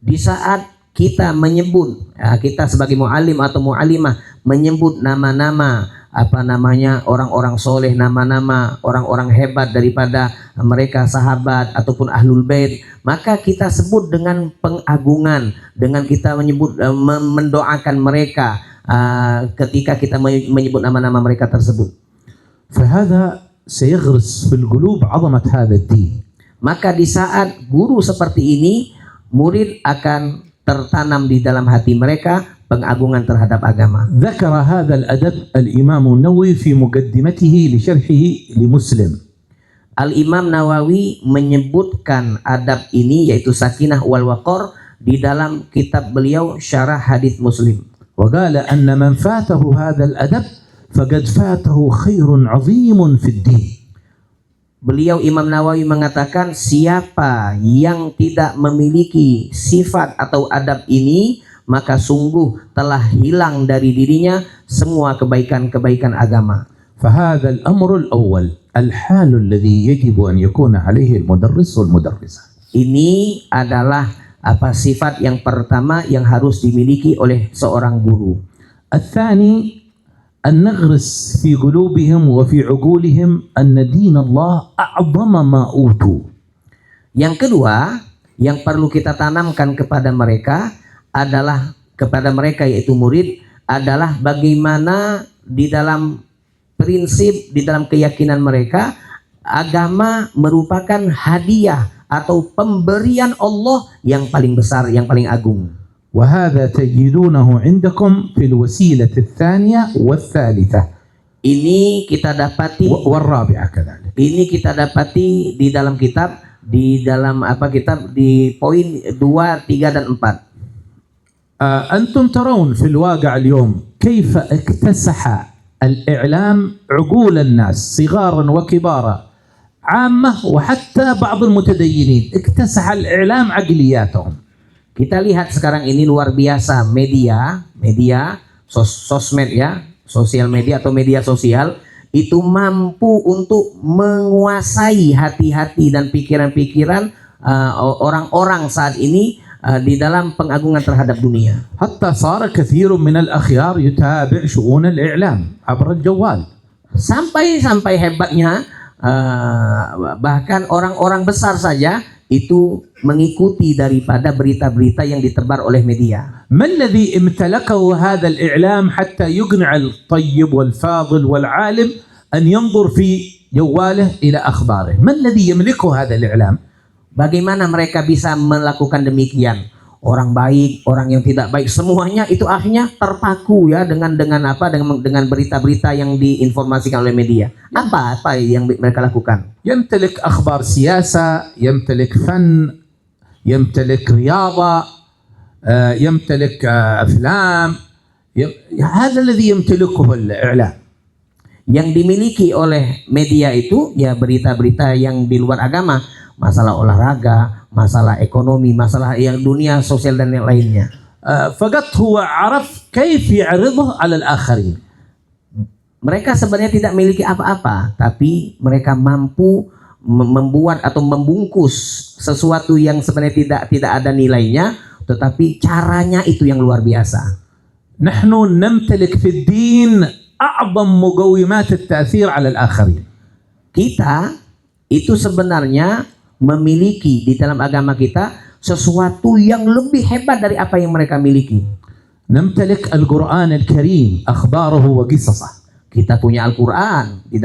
Di saat kita menyebut, kita sebagai muallim atau muallimah menyebut nama-nama orang-orang soleh, nama-nama orang-orang hebat daripada mereka sahabat ataupun ahlul bait, maka kita sebut dengan pengagungan, dengan kita menyebut mendoakan mereka, ketika kita menyebut nama-nama mereka tersebut. فهذا سيغرس في القلوب عظمة هذا الدين. Maka di saat guru seperti ini, murid akan tertanam di dalam hati mereka pengagungan terhadap agama. ذكر هذا الأدب الإمام النووي في مقدمته لشرحه لمسلم. Al-Imam Nawawi menyebutkan adab ini, yaitu sakinah wal waqar, di dalam kitab beliau Syarah Hadits Muslim. وقال أن من فاته هذا الأدب فقد فاته خير عظيم في الدين. Beliau Imam Nawawi mengatakan, siapa yang tidak memiliki sifat atau adab ini, maka sungguh telah hilang dari dirinya semua kebaikan-kebaikan agama. فهذا الأمر الأول الحال الذي يجب أن يكون عليه المدرس والمدرسة. Ini adalah sifat yang pertama yang harus dimiliki oleh seorang guru. الثاني أن نغرس في قلوبهم وفي عقولهم أن دين الله أعظم ما أوتوا. Yang kedua, yang perlu kita tanamkan kepada mereka yaitu murid, adalah bagaimana di dalam prinsip, di dalam keyakinan mereka, agama merupakan hadiah atau pemberian Allah yang paling besar, yang paling agung. وهذا تجدونه عندكم في الوسيلة الثانية والثالثة. Ini kita dapati والرابعة كذلك. Ini kita dapati di dalam kitab, di poin 2, 3 dan 4. أنتم ترون في الواقع اليوم كيف اكتسح الإعلام عقول الناس صغارا وكبارا عامة وحتى بعض المتدينين اكتسح الإعلام عقلياتهم. Kita lihat sekarang ini luar biasa, sosmed ya, sosial media atau media sosial itu mampu untuk menguasai hati-hati dan pikiran-pikiran orang-orang saat ini di dalam pengagungan terhadap dunia. حتى صار كثير من الأخيار يتابع شؤون الإعلام عبر الجوال. Sampai hebatnya bahkan orang-orang besar saja itu mengikuti daripada berita-berita yang ditebar oleh media. ما الذي امتلكه هذا الإعلام حتى يقنع الطيب والفاضل والعالم أن ينظر في جواله إلى أخباره؟ ما الذي يملكه هذا الإعلام؟ Bagaimana mereka bisa melakukan demikian? Orang baik, orang yang tidak baik, semuanya itu akhirnya terpaku ya dengan berita-berita yang diinformasikan oleh media. Apa yang mereka lakukan? يمتلك أخبار سياسة، يمتلك فن، يمتلك رياضة، يمتلك أفلام. هذا الذي يمتلكه الإعلام. Yang dimiliki oleh media itu ya berita-berita yang di luar agama, masalah olahraga, masalah ekonomi, masalah yang dunia sosial dan yang lainnya. فقط هو عرف كيف يعرضه على الآخرين. Mereka sebenarnya tidak memiliki apa-apa, tapi mereka mampu membuat atau membungkus sesuatu yang sebenarnya tidak ada nilainya, tetapi caranya itu yang luar biasa. نحن نمتلك في الدين أعظم مقومات التأثير على الآخرين. Kita itu sebenarnya memiliki di dalam agama kita sesuatu yang lebih hebat dari apa yang mereka miliki. نمتلك القرآن الكريم أخباره وقصصه. Kita punya Al-Quran, di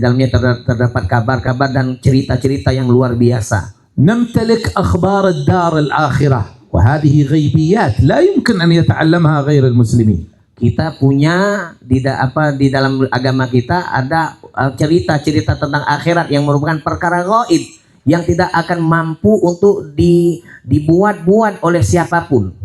dalamnya terdapat kabar-kabar dan cerita-cerita yang luar biasa. نمتلك أخبار الدار الآخرة وهذه غيبيات لا يمكن أن يتعلمها غير المسلمين. Kita punya di dalam agama kita ada cerita-cerita tentang akhirat yang merupakan perkara gaib yang tidak akan mampu untuk dibuat-buat oleh siapapun.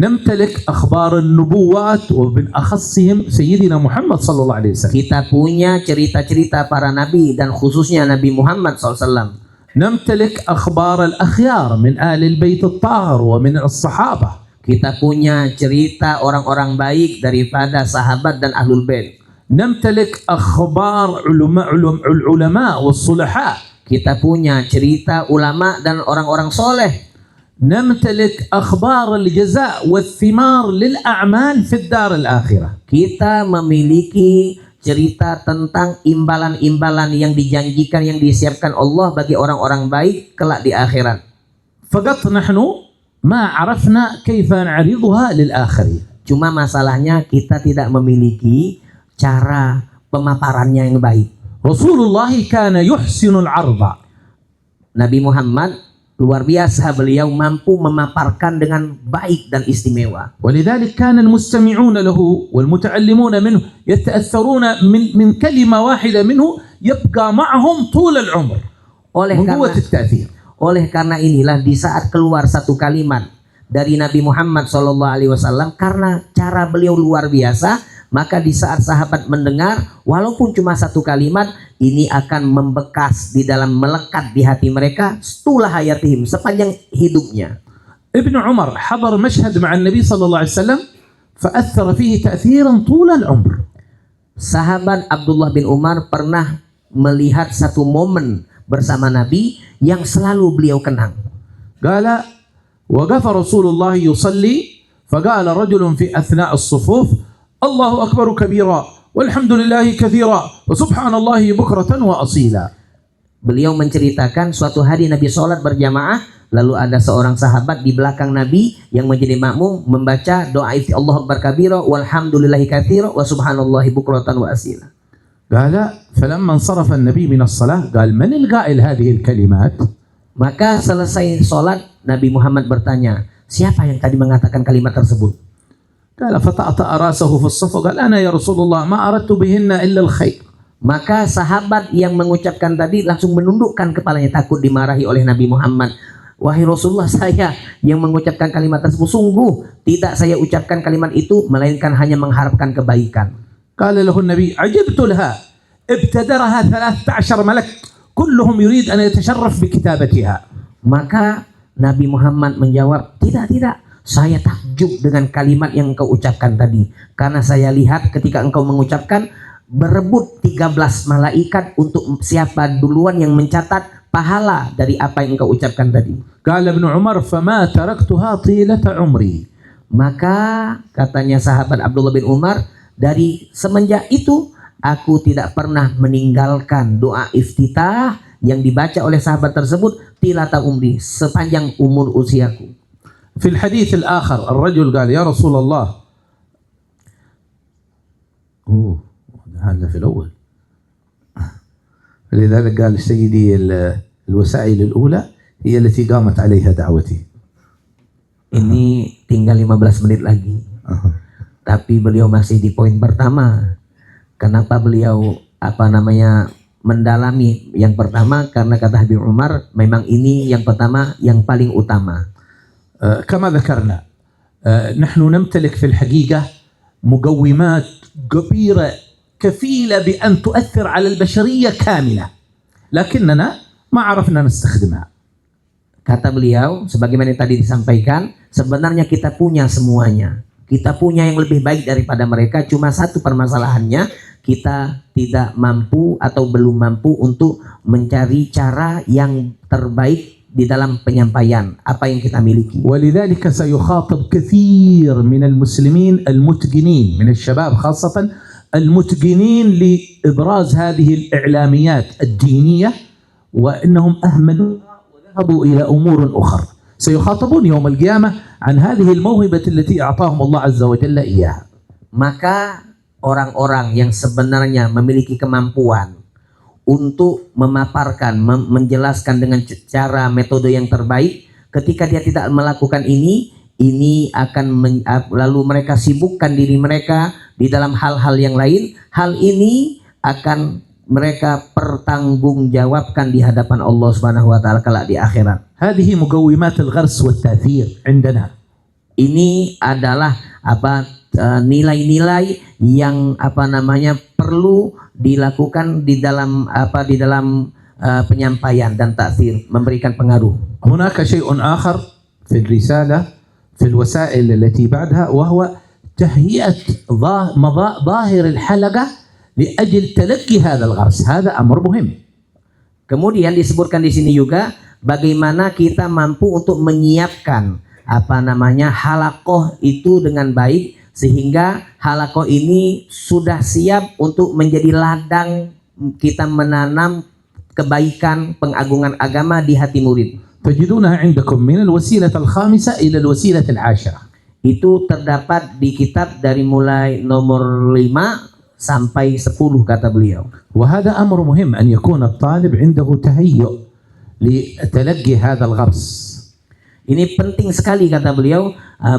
نمتلك أخبار النبوات ومن أخصهم سيدنا محمد صلى الله عليه وسلم. Kita punya cerita-cerita para nabi dan khususnya Nabi Muhammad SAW. نمتلك أخبار الأخيار من آل البيت الطاهر ومن الصحابة. Kita punya cerita orang-orang baik daripada sahabat dan ahlul bait. نمتلك أخبار العلماء والصلحاء. Kita punya cerita ulama dan orang-orang soleh. نمتلك أخبار الجزاء والثمار للأعمال في الدار الآخرة. Kita memiliki cerita tentang imbalan-imbalan yang dijanjikan, yang disiapkan Allah bagi orang-orang baik kelak di akhirat. فقط نحن ما عرفنا كيف نعرضها للآخرين. Cuma masalahnya kita tidak memiliki cara pemaparannya yang baik. Rasulullah kana yuhsinul 'arda. Nabi Muhammad luar biasa, beliau mampu memaparkan dengan baik dan istimewa. ولذلك كان المستمعون له والمتعلمون منه يتأثرون من كلمة واحدة منه يبقى معهم طول العمر من قوة التأثير. Oleh karena inilah di saat keluar satu kalimat dari Nabi Muhammad SAW, karena cara beliau luar biasa, maka di saat sahabat mendengar, walaupun cuma satu kalimat, ini akan membekas di dalam, melekat di hati mereka setulah hayatihim, sepanjang hidupnya. ابن عمر حضر مشهد مع النبي صلى الله عليه وسلم فأثر فيه تأثيرا طول العمر. Sahabat Abdullah bin Umar pernah melihat satu momen bersama Nabi yang selalu beliau kenang. قال وقف رسول الله يصلي فقال رجل في أثناء الصفوف الله أكبر كبيرا والحمد لله كثيرا وسبحان الله بكرة وأصيلا. Beliau menceritakan suatu hari Nabi sholat berjamaah, lalu ada seorang sahabat di belakang Nabi yang menjadi makmum membaca doa Allah Akbar kabira walhamdulillahi katsira wa subhanallahi bukratan wa asila. قال فلما انصرف النبي من الصلاة قال من القائل هذه الكلمات؟ Maka selesai sholat Nabi Muhammad bertanya, siapa yang tadi mengatakan kalimat tersebut? قال فطأطأ رأسه في الصف وقال أنا يا رسول الله ما أردت بهن إلا الخير. Maka sahabat yang mengucapkan tadi langsung menundukkan kepalanya, takut dimarahi oleh Nabi Muhammad. Wahai Rasulullah, saya yang mengucapkan kalimat tersebut, sungguh tidak saya ucapkan kalimat itu melainkan hanya mengharapkan kebaikan. قال له النبي عجبت لها ابتدرها 13 ملك كلهم يريد أن يتشرف بكتابتها. Maka Nabi Muhammad menjawab, tidak, saya takjub dengan kalimat yang engkau ucapkan tadi, karena saya lihat ketika engkau mengucapkan berebut 13 malaikat untuk siapa duluan yang mencatat pahala dari apa yang engkau ucapkan tadi. قال ابن عمر فما تركتها طيلة عمري. Maka katanya sahabat Abdullah bin Umar, dari semenjak itu aku tidak pernah meninggalkan doa iftitah yang dibaca oleh sahabat tersebut tilata umri, sepanjang umur usiaku. في الحديث الآخر الرجل قال يا رسول الله هذا في الأول. لذلك قال سيدي الوسائل الأولى هي التي قامت عليها دعوتي. Ini tinggal 15 menit lagi. Tapi beliau masih di poin pertama. Kenapa beliau mendalami yang pertama? Karena kata Habib Umar, memang ini yang pertama yang paling utama. كما ذكرنا نحن نمتلك في الحقيقة مقومات كبيرة كفيلة بأن تؤثر على البشرية كاملة لكننا ما عرفنا نستخدمها. Kata beliau, sebagaimana yang tadi disampaikan, sebenarnya kita punya semuanya. Kita punya yang lebih baik daripada mereka, cuma satu permasalahannya, kita tidak mampu atau belum mampu untuk mencari cara yang terbaik di dalam penyampaian apa yang kita miliki. ولذلك سيخاطب كثير من المسلمين المتقنين من الشباب خاصة المتقنين لإبراز هذه الإعلاميات الدينية وإنهم أهملوا وذهبوا إلى أمور أخرى. سيخاطبون يوم القيامة عن هذه الموهبة التي أعطاهم الله عز وجل إياها. Maka orang-orang yang sebenarnya memiliki kemampuan untuk memaparkan, menjelaskan dengan cara metode yang terbaik, ketika dia tidak melakukan ini akan lalu mereka sibukkan diri mereka di dalam hal-hal yang lain. Hal ini akan mereka pertanggungjawabkan di hadapan Allah Subhanahu wa taala kelak di akhirat. هذه مقومات الغرس والتأثير عندنا. Ini adalah nilai-nilai yang perlu dilakukan di dalam penyampaian dan ta'thir, memberikan pengaruh. هناك شيء آخر في الرسالة في الوسائل التي بعدها وهو تهيئة ظاهر الحلقة لأجل تلقي هذا الغرس. هذا أمر مهم. Kemudian disebutkan di sini juga bagaimana kita mampu untuk menyiapkan halakoh itu dengan baik, sehingga halakoh ini sudah siap untuk menjadi ladang kita menanam kebaikan, pengagungan agama di hati murid. تجدونها عندكم من الوسيلة الخامسة إلى الوسيلة العاشرة. itu terdapat di kitab dari mulai nomor 5 sampai 10 kata beliau. وهذا أمر مهم أن يكون الطالب عنده تهيؤ لتلقي هذا الغرس. Ini penting sekali kata beliau,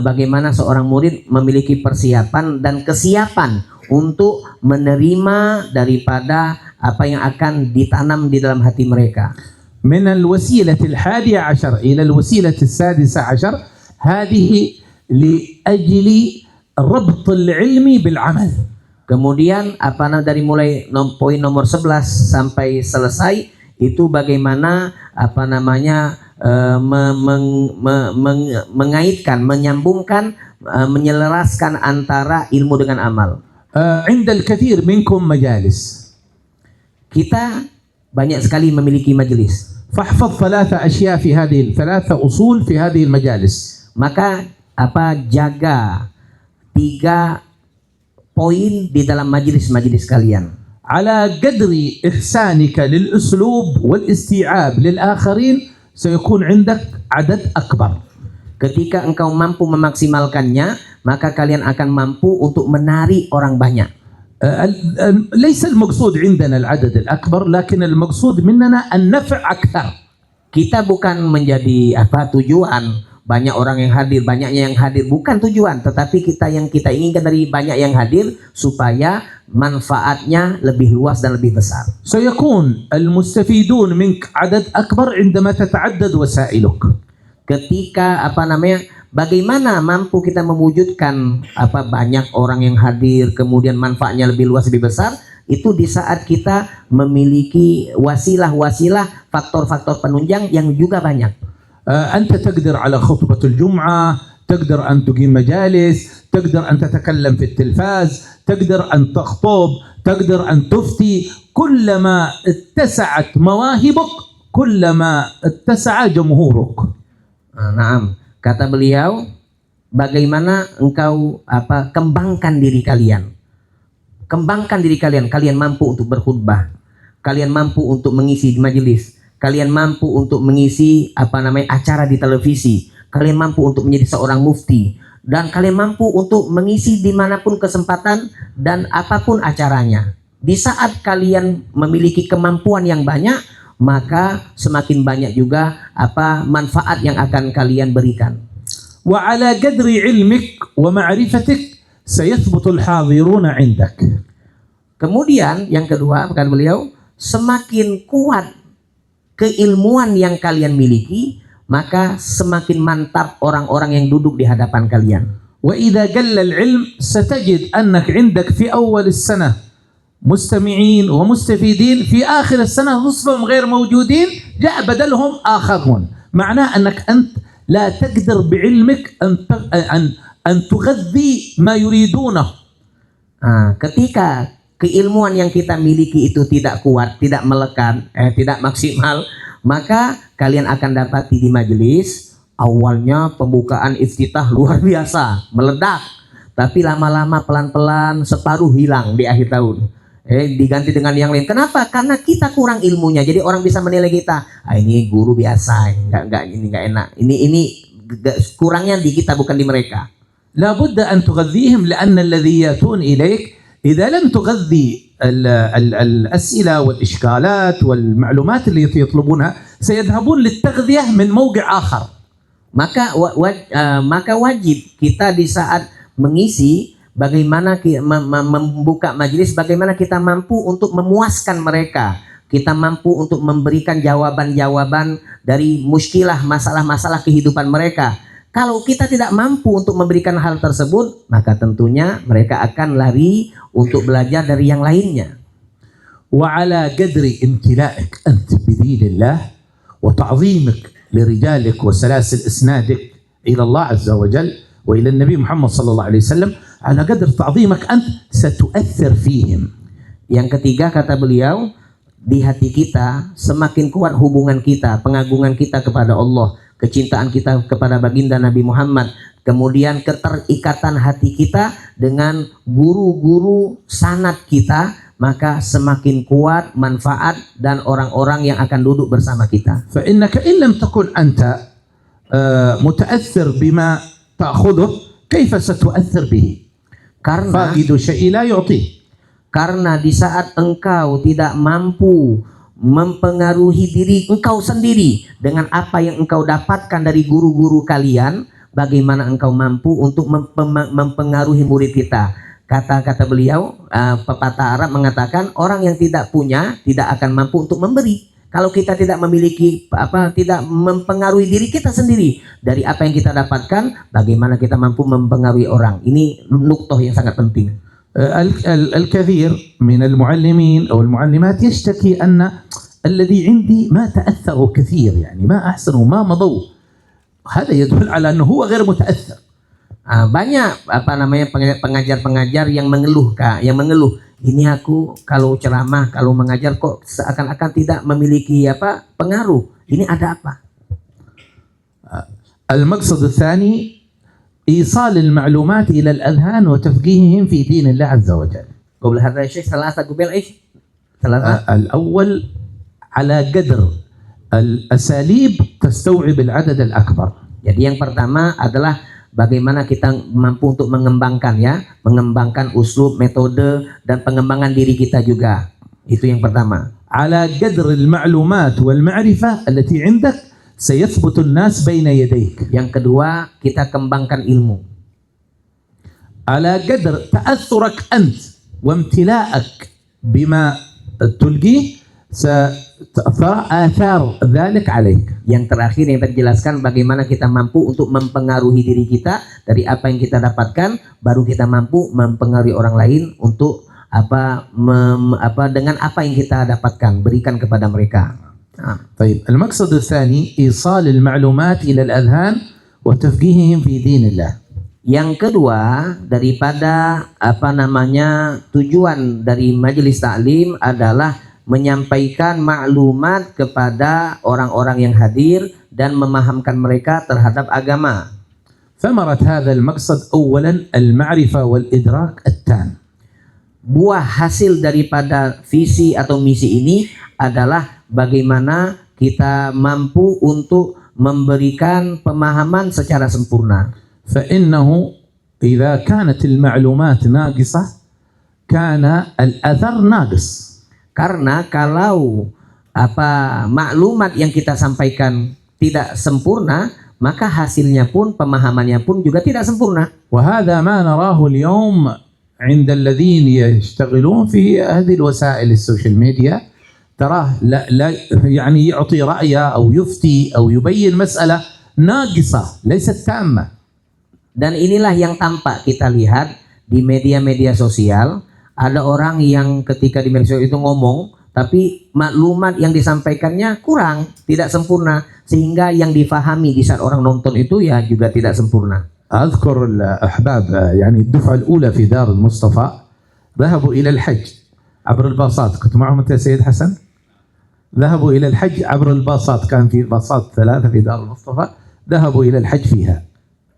bagaimana seorang murid memiliki persiapan dan kesiapan untuk menerima daripada apa yang akan ditanam di dalam hati mereka. من الوسيلة 11 إلى الوسيلة 16 هذه لأجل ربط العلم بالعمل. Kemudian dari mulai poin nomor 11 sampai selesai itu bagaimana mengaitkan, menyambungkan, menyelaraskan antara ilmu dengan amal. عند الكثير منكم مجالس. Kita banyak sekali memiliki majelis. فاحفظ 3 أشياء في هذه 3 أصول في هذه المجالس. Maka jaga 3 poin di dalam majelis-majelis kalian. على قدر إحسانك للأسلوب والاستيعاب للآخرين سيكون عندك عدد أكبر. Ketika engkau mampu memaksimalkannya, maka kalian akan mampu untuk menarik orang banyak. ليس المقصود عندنا العدد الأكبر، لكن المقصود مننا النفع أكثر. Kita bukan menjadi tujuan banyak orang yang hadir, banyaknya yang hadir, bukan tujuan, tetapi yang kita inginkan dari banyak yang hadir supaya manfaatnya lebih luas dan lebih besar. سيكون المستفيدون منك عدد أكبر عندما تتعدد وسائلك. Ketika bagaimana mampu kita mewujudkan banyak orang yang hadir, kemudian manfaatnya lebih luas, lebih besar, itu di saat kita memiliki wasilah-wasilah, faktor-faktor penunjang yang juga banyak. أنت تقدر على خطبة الجمعة، تقدر أن تقيم مجالس، تقدر أن تتكلم في التلفاز، تقدر أن تخطب، تقدر أن تفتي. كلما اتسعت مواهبك كلما اتسع جمهورك. Naam, kata beliau, bagaimana engkau kembangkan diri kalian. Kembangkan diri kalian, kalian mampu untuk berkhutbah, kalian mampu untuk mengisi majelis, kalian mampu untuk mengisi acara di televisi, kalian mampu untuk menjadi seorang mufti, dan kalian mampu untuk mengisi dimanapun kesempatan dan apapun acaranya. Di saat kalian memiliki kemampuan yang banyak, maka semakin banyak juga manfaat yang akan kalian berikan. وعلى قدر علمك ومعرفتك سيثبت الحاضرون عندك. Kemudian yang kedua, kata beliau, semakin kuat keilmuan yang kalian miliki, maka semakin mantap orang-orang yang duduk di hadapan kalian. وإذا قل العلم ستجد أنك عندك في أول السنة مستمعين ومستفيدين، في آخر السنة نصفهم غير موجودين، جاء بدلهم آخرون. معناه أنك أنت لا تقدر بعلمك أن تغذي ما يريدونه. Ketika keilmuan yang kita miliki itu tidak kuat, tidak melekat, tidak maksimal, maka kalian akan dapati di majelis awalnya pembukaan iftitah luar biasa, meledak, tapi lama-lama pelan-pelan separuh hilang di akhir tahun. Diganti dengan yang lain. Kenapa? Karena kita kurang ilmunya. Jadi orang bisa menilai kita, ini guru biasa, enggak enak. Ini kurangnya di kita, bukan di mereka. لا بد أن تغذيهم، لأن الذي يأتون إليك إذا لم تغذي الأسئلة والإشكالات والمعلومات التي يطلبونها سيذهبون للتغذية من موقع آخر. Maka wajib kita di saat mengisi, bagaimana membuka majelis, bagaimana kita mampu untuk memuaskan mereka, kita mampu untuk memberikan jawaban-jawaban dari muskilah, masalah-masalah kehidupan mereka. Kalau kita tidak mampu untuk memberikan hal tersebut, maka tentunya mereka akan lari untuk belajar dari yang lainnya. وعلى قدر امتلائك أنت بدين الله وتعظيمك لرجالك وسلاسل إسنادك إلى الله عز وجل وإلى النبي محمد صلى الله عليه وسلم، على قدر تعظيمك أنت ستؤثر فيهم. Yang ketiga, kata beliau, di hati kita semakin kuat hubungan kita, pengagungan kita kepada Allah, kecintaan kita kepada baginda Nabi Muhammad, kemudian keterikatan hati kita dengan guru-guru sanad kita, maka semakin kuat manfaat dan orang-orang yang akan duduk bersama kita. فإنك إن لم تكن أنت متأثر بما تأخذه كيف ستؤثر به؟ Karena فاقد شيء لا يعطيه. Karena di saat engkau tidak mampu mempengaruhi diri engkau sendiri dengan apa yang engkau dapatkan dari guru-guru kalian, bagaimana engkau mampu untuk mempengaruhi murid kita? Kata-kata beliau, pepatah Arab mengatakan orang yang tidak punya tidak akan mampu untuk memberi. Kalau kita tidak memiliki tidak mempengaruhi diri kita sendiri dari apa yang kita dapatkan, bagaimana kita mampu mempengaruhi orang? Ini nuktoh yang sangat penting. الكثير من المعلمين أو المعلمات يشتكي أن الذي عندي ما تأثروا كثير، يعني ما أحسنوا ما مضوا. هذا يدل على أنه هو غير متأثر. Banyak pengajar-pengajar yang mengeluh, ini aku kalau ceramah, kalau mengajar kok seakan-akan tidak memiliki pengaruh. Ini ada apa? المقصد الثاني إيصال المعلومات إلى الأذهان وتفقيههم في دين الله عز وجل. قبل هذا الشيء ثلاثة الأول على قدر الأساليب تستوعب العدد الأكبر. Jadi yang pertama adalah bagaimana kita mampu untuk mengembangkan uslub, metode dan pengembangan diri kita juga. Itu yang pertama. على قدر المعلومات والمعرفة التي عندك سيثبت الناس بين يديك. Yang kedua, kita kembangkan ilmu. على قدر تأثرك أنت وامتلاءك بما تلقيه سترى آثار ذلك عليك. Yang terakhir yang terjelaskan bagaimana kita mampu untuk mempengaruhi diri kita dari apa yang kita dapatkan, baru kita mampu mempengaruhi orang lain untuk dengan apa yang kita dapatkan, berikan kepada mereka. طيب المقصد الثاني إيصال المعلومات إلى الأذهان وتفقيههم في دين الله. Yang kedua, daripada tujuan dari majelis taklim adalah menyampaikan maklumat kepada orang-orang yang hadir dan memahamkan mereka terhadap agama. ثمرة هذا المقصد أولا المعرفة والإدراك التام. Buah hasil daripada visi atau misi ini adalah bagaimana kita mampu untuk memberikan pemahaman secara sempurna. فإنه إذا كانت المعلومات ناقصة كان الأثر ناقص. Karena kalau maklumat yang kita sampaikan tidak sempurna, maka hasilnya pun, pemahamannya pun juga tidak sempurna. وهذا ما نراه اليوم عند الذين يشتغلون في هذه الوسائل السوشيال ميديا. تراه لا يعني يعطي رأيه أو يفتي أو يبين مسألة ناقصة ليست تامة. Dan inilah yang tampak kita lihat di media-media sosial. Ada orang yang ketika di media sosial itu ngomong, tapi maklumat yang disampaikannya kurang, tidak sempurna, sehingga yang difahami di saat orang nonton itu ya juga tidak sempurna. أذكر الأحباب يعني الدفعة الأولى في دار المصطفى ذهبوا إلى الحج عبر الباصات. كنت معهم أنت يا سيد حسن؟ ذهبوا إلى الحج عبر الباصات، كان في باصات 3 في دار المصطفى ذهبوا إلى الحج فيها.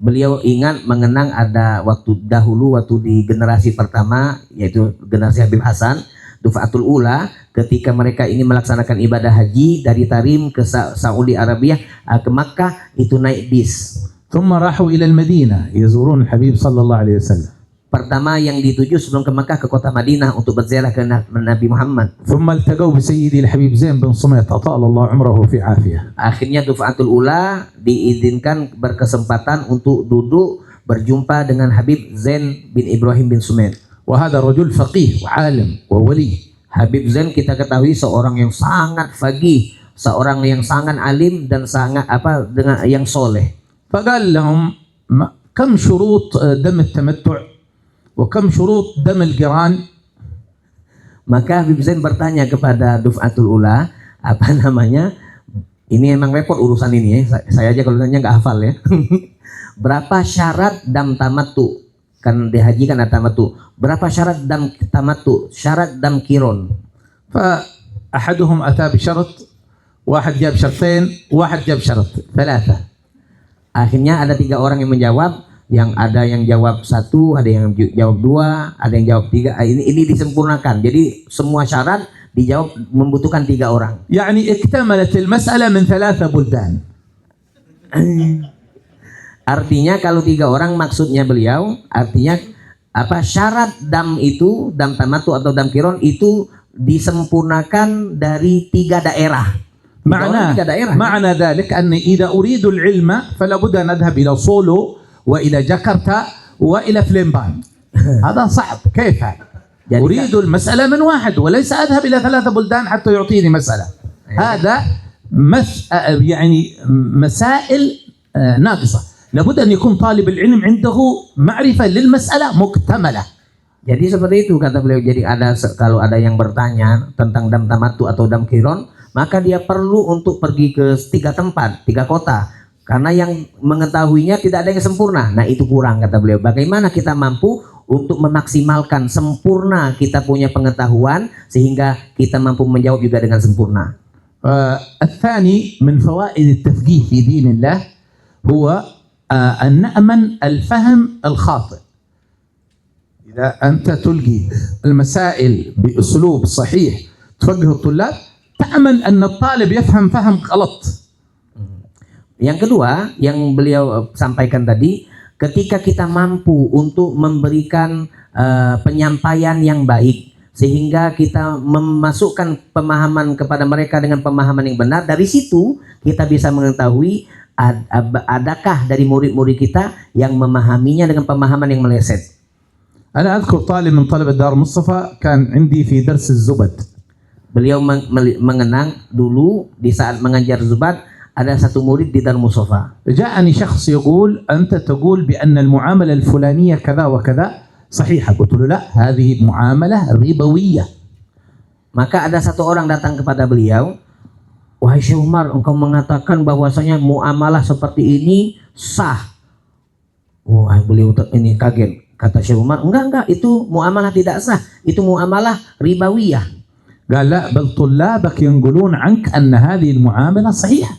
Beliau ingat mengenang ada waktu dahulu di generasi pertama, yaitu generasi Habib Hasan, Duf'atul Ula, ketika mereka ingin melaksanakan ibadah haji dari Tarim ke Saudi Arabia, ke Makkah, itu naik bis. ثم راحوا إلى المدينة يزورون الحبيب صلى الله عليه وسلم. Pertama yang dituju sebelum ke Makkah ke kota Madinah untuk berziarah ke Nabi Muhammad. ثم التقوا بسيدي الحبيب زين بن صميت أطال الله عمره في عافية. Akhirnya Duf'atul Ula diizinkan berkesempatan untuk duduk berjumpa dengan Habib Zain bin Ibrahim bin Sumait. وهذا رجل فقيه وعالم وولي. Habib Zain kita ketahui seorang yang sangat faqih, seorang yang sangat alim dan sangat dengan yang soleh. فقال لهم كم شروط دم التمتع وكم شروط دم القران. Maka Habib Zain bertanya kepada Duf'atul Ula, ini emang repot urusan ini ya, saya aja kalau tanya nggak hafal ya. Berapa syarat dam tamattu? Kan di haji kan ada tamattu. Berapa syarat dam tamattu? Syarat dam kiron. فأحدهم أتى بشرط، واحد جاب شرطين، واحد جاب شرط، 3. Akhirnya ada 3 orang yang menjawab, yang ada yang jawab 1, ada yang jawab 2, ada yang jawab 3. Ini disempurnakan. Jadi semua syarat dijawab membutuhkan 3 orang. يعني اكتملت المسألة من 3 بلدان. Artinya kalau 3 orang maksudnya beliau, artinya apa, syarat dam itu, dam tamatu atau dam kiron itu disempurnakan dari 3 daerah. 3 daerah. معنى ذلك أني إذا أريد العلم فلا بد أن أذهب إلى صولو وإلى جاكرتا وإلى فليمبان. هذا صعب. كيف هذا؟ أريد المسألة من واحد وليس أذهب إلى 3 بلدان حتى يعطيني مسألة. هذا يعني مسائل ناقصة. لابد أن يكون طالب العلم عنده معرفة للمسألة مكتملة. Jadi seperti itu kata beliau. Jadi kalau ada yang bertanya tentang dam tamatu atau dam kiron, maka dia perlu untuk pergi ke 3 tempat, 3 kota. Karena yang mengetahuinya tidak ada yang sempurna. Nah itu kurang kata beliau. Bagaimana kita mampu untuk memaksimalkan sempurna kita punya pengetahuan sehingga kita mampu menjawab juga dengan sempurna. الثاني من فوائد التفقيه في دين الله هو أن نأمن الفهم الخاطئ. إذا أنت تلقي المسائل بأسلوب صحيح تفقه الطلاب تأمن أن الطالب يفهم فهم غلط. Yang kedua yang beliau sampaikan tadi, ketika kita mampu untuk memberikan penyampaian yang baik sehingga kita memasukkan pemahaman kepada mereka dengan pemahaman yang benar, dari situ kita bisa mengetahui adakah dari murid-murid kita yang memahaminya dengan pemahaman yang meleset. أنا أذكر طالب من طلبة دار مصطفى كان عندي في درس الزبد. Beliau mengenang dulu di saat mengajar Zubat ada satu murid di Dar Mustafa. جاءني شخص يقول أنت تقول بأن المعاملة الفلانية كذا وكذا صحيحة. قلت له لا هذه معاملة ربوية. Maka ada satu orang datang kepada beliau, wahai Syekh Umar, engkau mengatakan bahwasanya muamalah seperti ini sah. Wah, beliau ini kaget. Kata Syekh Umar, enggak, itu muamalah tidak sah, itu muamalah ribawiyah. قال لا بل طلابك ينقلون عنك أن هذه المعاملة صحيحة.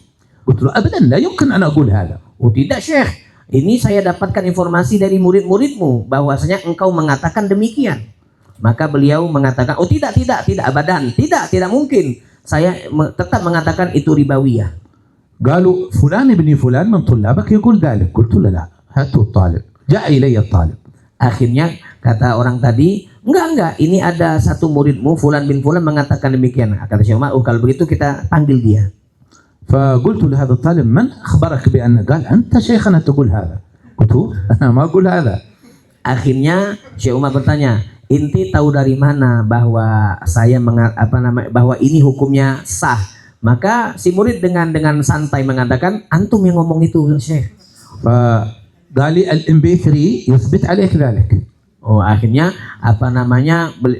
قلت له أبدا لا يمكن أن أقول هذا. Oh tidak Syekh, ini saya dapatkan informasi dari murid-muridmu bahwasanya engkau mengatakan demikian. Maka beliau mengatakan, oh tidak abadan, tidak mungkin. Saya tetap mengatakan itu ribawiyah. قالوا فلان ابن فلان من طلابك يقول ذلك. قلت له لا هاتوا الطالب. جاء إلي الطالب. Akhirnya kata orang tadi, enggak, ini ada satu muridmu Fulan bin Fulan mengatakan demikian. Kata Syekh Umar, kalau begitu kita panggil dia. فقلت لهذا الطالب من أخبرك بأن؟ قال أنت شيخنا تقول هذا. قلت أنا ما أقول هذا. Akhirnya Syekh Umar bertanya, inti tahu dari mana bahwa saya bahwa ini hukumnya sah? Maka si murid dengan santai mengatakan, antum yang ngomong itu Syekh. قال لي الMP3 يثبت عليك ذلك. Oh, akhirnya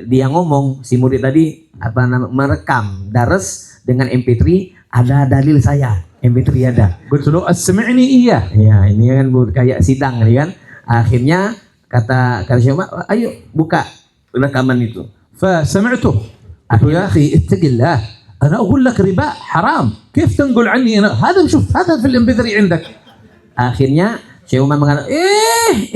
dia ngomong, si murid tadi merekam daras dengan MP3, ada dalil saya, MP3 ada. قلت له اسمعني إياه. Ya, ini kan kayak sidang kan. Akhirnya kata Syekh Umar, ayo buka rekaman itu. فسمعته. قلت له يا أخي اتق الله أنا أقول لك ربا حرام كيف تنقل عني أنا هذا شوف هذا في الMP3 عندك. Akhirnya Syekh Umar mengatakan,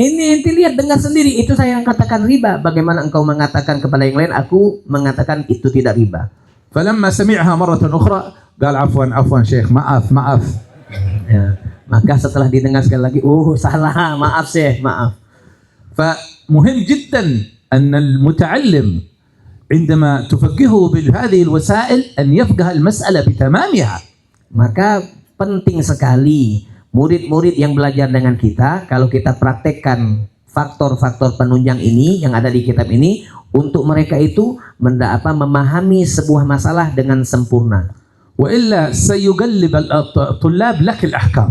ini ente lihat dengar sendiri, itu saya yang katakan riba. Bagaimana engkau mengatakan kepada yang lain, aku mengatakan itu tidak riba. فلما سمعها مرة أخرى قال عفوا شيخ maaf. Ya, maka setelah didengar sekali lagi, salah, maaf Syekh, maaf. فمهم جدا أن المتعلم عندما تفقهه بهذه الوسائل أن يفقه المسألة بتمامها. Maka penting sekali murid-murid yang belajar dengan kita, kalau kita praktekkan faktor-faktor penunjang ini yang ada di kitab ini, untuk mereka itu memahami sebuah masalah dengan sempurna. وإلا سيقلب الطلاب لك الأحكام.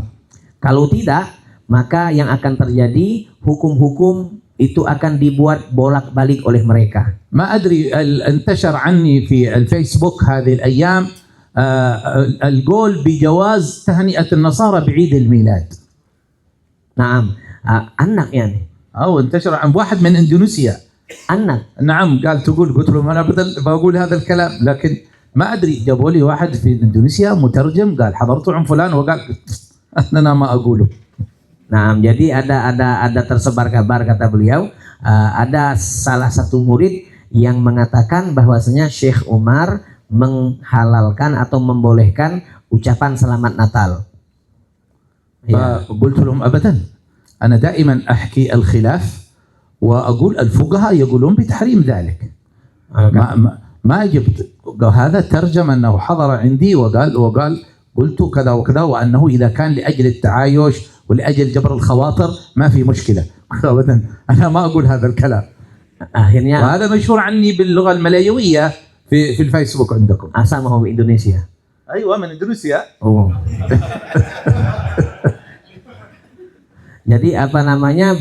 Kalau tidak, maka yang akan terjadi hukum-hukum itu akan dibuat bolak-balik oleh mereka. ما أدري انتشر عني في الفيسبوك هذه الأيام القول بجواز تهنئة النصارى بعيد الميلاد. نعم anak يعني أو انتشر عن واحد من إندونيسيا. anak نعم قال قلت له أنا بقول هذا الكلام لكن ما أدري جابوا لي واحد في إندونيسيا مترجم قال حضرت عن فلان وقال أنا ما أقوله. Nah, jadi ada tersebar kabar kata beliau, ada salah satu murid yang mengatakan bahwasanya Syekh Umar menghalalkan atau membolehkan ucapan selamat Natal. فقلت لهم أبدا، أنا دائما أحكي الخلاف وأقول الفقهاء يقولون بتحريم ذلك. ما جبت هذا ترجم أنه حضر عندي وقال قلت كذا وكذا، وأنه إذا كان لأجل التعايش ولأجل جبر الخواطر ما في مشكلة. أبدا أنا ما أقول هذا الكلام. Akhirnya وهذا مشهور عني باللغة الملايوية في الفيسبوك عندكم. asal mau Indonesia. أيوة من إندونيسيا. Oh. Jadi apa namanya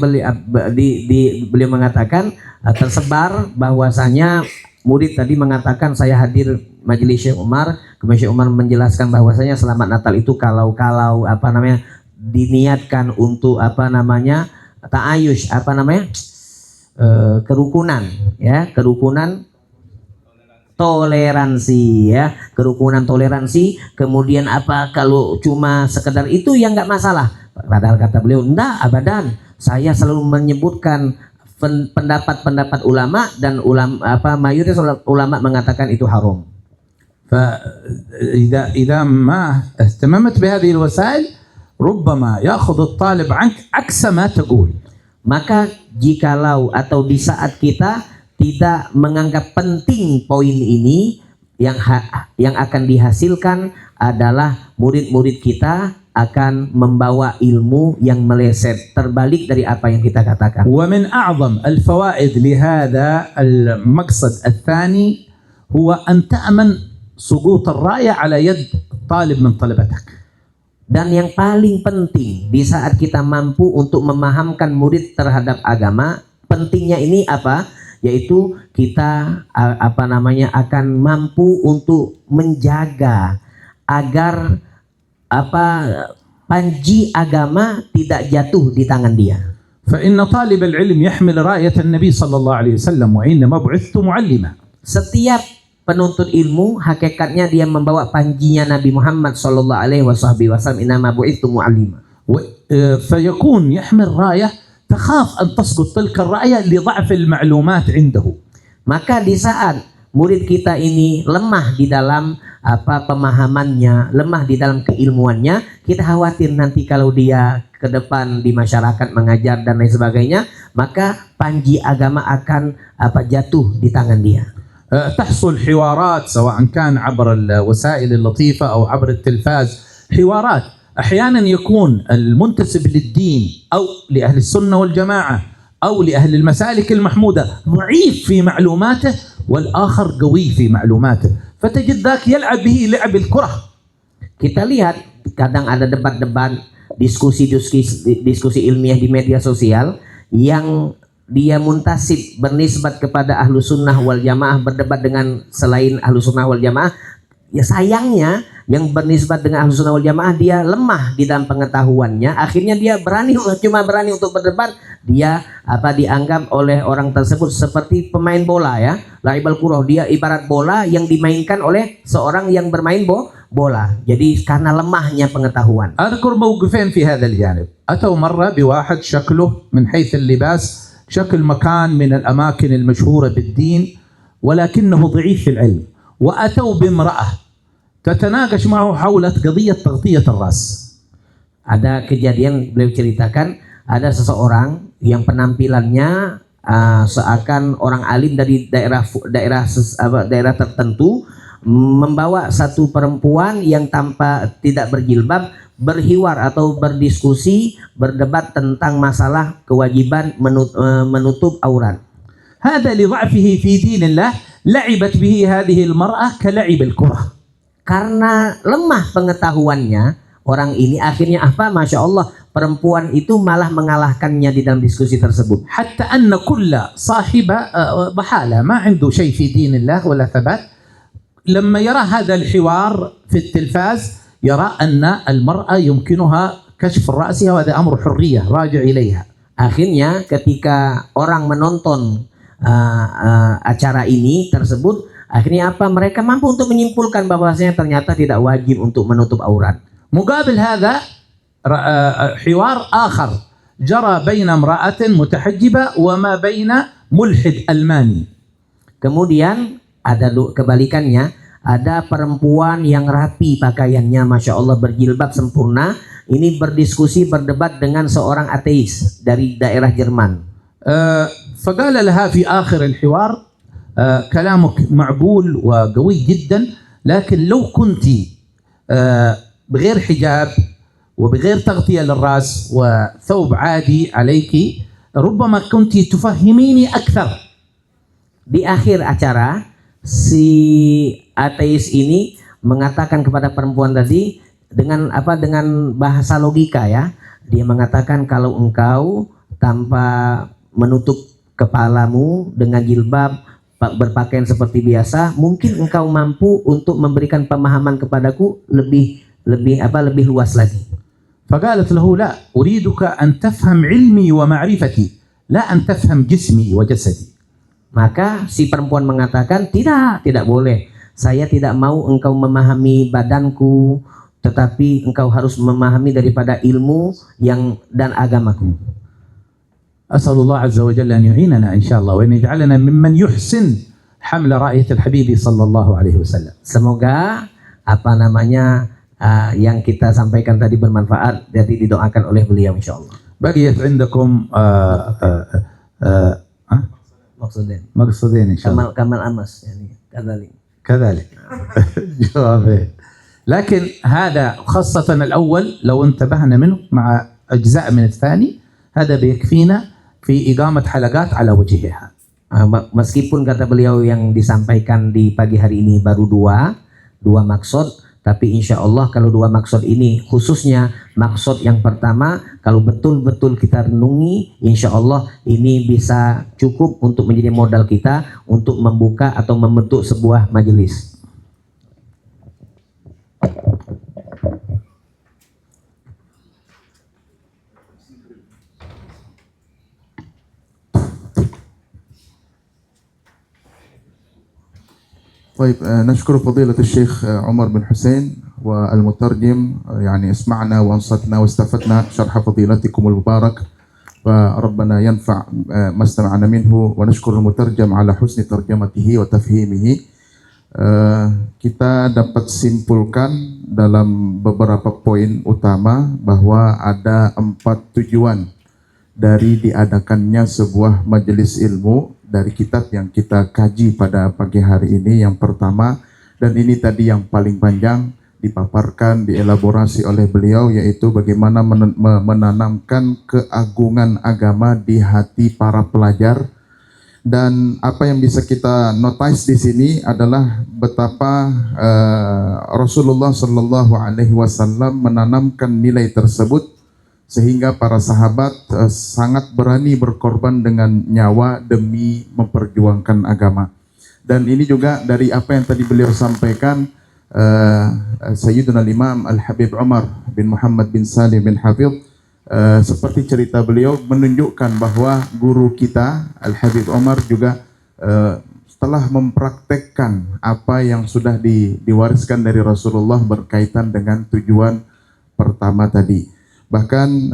beliau mengatakan tersebar bahwasanya murid tadi mengatakan saya hadir majelis Syekh Umar, kemudian Syekh Umar menjelaskan bahwasanya selamat Natal itu kalau apa namanya diniatkan untuk apa namanya ta'ayush, apa namanya kerukunan, ya, kerukunan toleransi, ya, kerukunan toleransi. Kemudian apa kalau cuma sekedar itu ya nggak masalah. Padahal kata beliau, enggak, abadan. Saya selalu menyebutkan pendapat-pendapat ulama dan mayoritas ulama mengatakan itu haram. فإذا ما اهتممت بهذه الوسائل ربما يأخذ الطالب عنك عكس ما تقول. Maka jikalau atau di saat kita tidak menganggap penting poin ini, yang akan dihasilkan adalah murid-murid kita akan membawa ilmu yang meleset terbalik dari apa yang kita katakan. ومن أعظم الفوائد لهذا المقصد الثاني هو أن تأمن سقوط الراية على يد طالب من طلبتك. Dan yang paling penting di saat kita mampu untuk memahamkan murid terhadap agama, pentingnya ini apa? Yaitu kita akan mampu untuk menjaga agar panji agama tidak jatuh di tangan dia. فإن طالب العلم يحمل راية النبي صلى الله عليه وسلم وإنما بعثت معلما. Setiap penuntut ilmu hakikatnya dia membawa panjinya Nabi Muhammad sallallahu alaihi wasallam, inama bu'ithu mu'allima. فيكون يحمل راية تخاف أن تسقط تلك الراية لضعف المعلومات عنده. Maka di saat murid kita ini lemah di dalam pemahamannya, lemah di dalam keilmuannya, kita khawatir nanti kalau dia ke depan di masyarakat mengajar dan lain sebagainya, maka panji agama akan jatuh di tangan dia. تحصل حوارات سواء كان عبر الوسائل اللطيفة أو عبر التلفاز، حوارات أحيانا يكون المنتسب للدين أو لأهل السنة والجماعة أو لأهل المسالك المحمودة ضعيف في معلوماته والآخر قوي في معلوماته، فتجد ذاك يلعب به لعب الكرة. Kita lihat kadang ada debat-debat, diskusi ilmiah di media sosial yang dia muntasib bernisbat kepada ahlu sunnah wal jamaah, berdebat dengan selain ahlu sunnah wal jamaah. Ya sayangnya yang bernisbat dengan ahlu sunnah wal jamaah dia lemah di dalam pengetahuannya, akhirnya dia cuma berani untuk berdebat. Dia dianggap oleh orang tersebut seperti pemain bola, ya, laibal kurah. Dia ibarat bola yang dimainkan oleh seorang yang bermain bola. Jadi karena lemahnya pengetahuan. أذكر موقفين في هذا الجانب. أتوا مرة بواحد شكله من حيث اللباس شكل مكان من الأماكن المشهورة بالدين ولكنه ضعيف في العلم، وأتوا بامرأة تتناقش معه حول قضية تغطية الرأس. Ada kejadian beliau ceritakan, ada seseorang yang penampilannya seakan orang alim dari daerah tertentu, membawa satu perempuan yang tidak berjilbab berhiwar atau berdiskusi, berdebat tentang masalah kewajiban menutup aurat. هذا لضعفه في دين الله لعبت به هذه المرأة كلعب الكرة. Karena lemah pengetahuannya, orang ini akhirnya Masya Allah, perempuan itu malah mengalahkannya di dalam diskusi tersebut. حتى أن كل صاحب ضحالة ما عنده شيء في دين الله ولا ثبات لما يرى هذا الحوار في التلفاز يرى أن المرأة يمكنها كشف رأسها وهذا أمر حرية راجع إليها. Akhirnya ketika orang menonton acara ini tersebut, akhirnya mereka mampu untuk menyimpulkan bahwasanya ternyata tidak wajib untuk menutup aurat. مقابل هذا حوار آخر جرى بين امرأة متحجبة وما بين ملحد ألماني. Kemudian ada kebalikannya, ada perempuan yang rapi pakaiannya, Masya Allah, berjilbab sempurna, ini berdiskusi berdebat dengan seorang ateis dari daerah Jerman. فقال لها في آخر الحوار كلامك معقول وقوي جدا، لكن لو كنت بغير حجاب وبغير تغطية للرأس وثوب عادي عليك ربما كنت تفهميني أكثر. Di akhir acara si ateis ini mengatakan kepada perempuan tadi dengan bahasa logika ya. Dia mengatakan kalau engkau tanpa menutup kepalamu dengan jilbab, berpakaian seperti biasa, mungkin engkau mampu untuk memberikan pemahaman kepadaku lebih luas lagi. فقالت له لا، أريدك أن تفهم علمي ومعرفتي لا أن تفهم جسمي وجسدي. Maka si perempuan mengatakan tidak boleh. Saya tidak mau engkau memahami badanku, tetapi engkau harus memahami daripada ilmu dan agamaku. أسأل الله عز وجل أن يعيننا إن شاء الله وأن يجعلنا ممن يحسن حمل راية الحبيب صلى الله عليه وسلم. Semoga yang kita sampaikan tadi bermanfaat, jadi didoakan oleh beliau insyaallah. بقيت عندكم مقصدين إن شاء الله. كمال أمس يعني كذلك جوابين. لكن هذا خاصة الأول لو انتبهنا منه مع أجزاء من الثاني هذا بيكفينا في إقامة حلقات على وجهها. Meskipun kata beliau yang disampaikan di pagi hari ini baru dua maksud, tapi insya Allah kalau dua maksud ini, khususnya maksud yang pertama, kalau betul-betul kita renungi, insya Allah ini bisa cukup untuk menjadi modal kita untuk membuka atau membentuk sebuah majelis. طيب نشكر فضيلة الشيخ عمر بن حسين والمترجم، يعني اسمعنا وانصتنا واستفدنا شرح فضيلتكم المبارك، فربنا ينفع ما استمعنا منه، ونشكر المترجم على حسن ترجمته وتفهيمه. Kita dapat simpulkan dalam beberapa poin utama bahwa ada 4 tujuan dari diadakannya sebuah majelis ilmu dari kitab yang kita kaji pada pagi hari ini. Yang pertama, dan ini tadi yang paling panjang dipaparkan, dielaborasi oleh beliau, yaitu bagaimana menanamkan keagungan agama di hati para pelajar. Dan apa yang bisa kita notice di sini adalah betapa Rasulullah Shallallahu Alaihi Wasallam menanamkan nilai tersebut, sehingga para sahabat sangat berani berkorban dengan nyawa demi memperjuangkan agama. Dan ini juga dari apa yang tadi beliau sampaikan, Sayyiduna Imam Al-Habib Umar bin Muhammad bin Salim bin Hafidh, seperti cerita beliau menunjukkan bahwa guru kita Al-Habib Umar juga telah mempraktekkan apa yang sudah diwariskan dari Rasulullah berkaitan dengan tujuan pertama tadi. Bahkan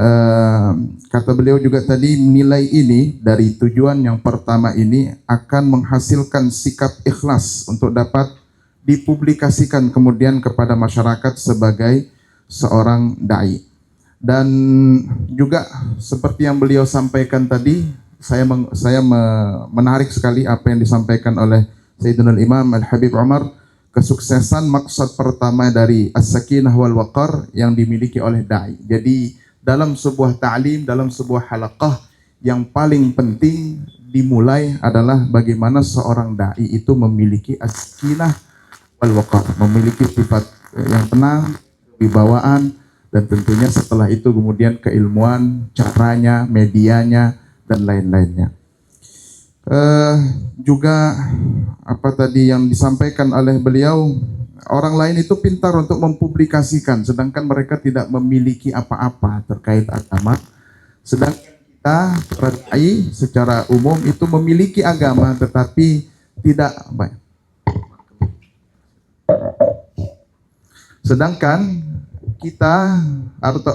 kata beliau juga tadi, nilai ini dari tujuan yang pertama ini akan menghasilkan sikap ikhlas untuk dapat dipublikasikan kemudian kepada masyarakat sebagai seorang da'i. Dan juga seperti yang beliau sampaikan tadi, saya menarik sekali apa yang disampaikan oleh Sayyidina Imam Al-Habib Umar. Kesuksesan maksud pertama dari as-sakinah wal waqar yang dimiliki oleh da'i. Jadi dalam sebuah ta'lim, dalam sebuah halaqah, yang paling penting dimulai adalah bagaimana seorang da'i itu memiliki as-sakinah wal waqar, memiliki sifat yang tenang, wibawaan, dan tentunya setelah itu kemudian keilmuan, caranya, medianya, dan lain-lainnya. Juga apa tadi yang disampaikan oleh beliau, orang lain itu pintar untuk mempublikasikan, sedangkan mereka tidak memiliki apa-apa terkait agama. Sedangkan kita secara umum itu memiliki agama tetapi tidak baik. Sedangkan kita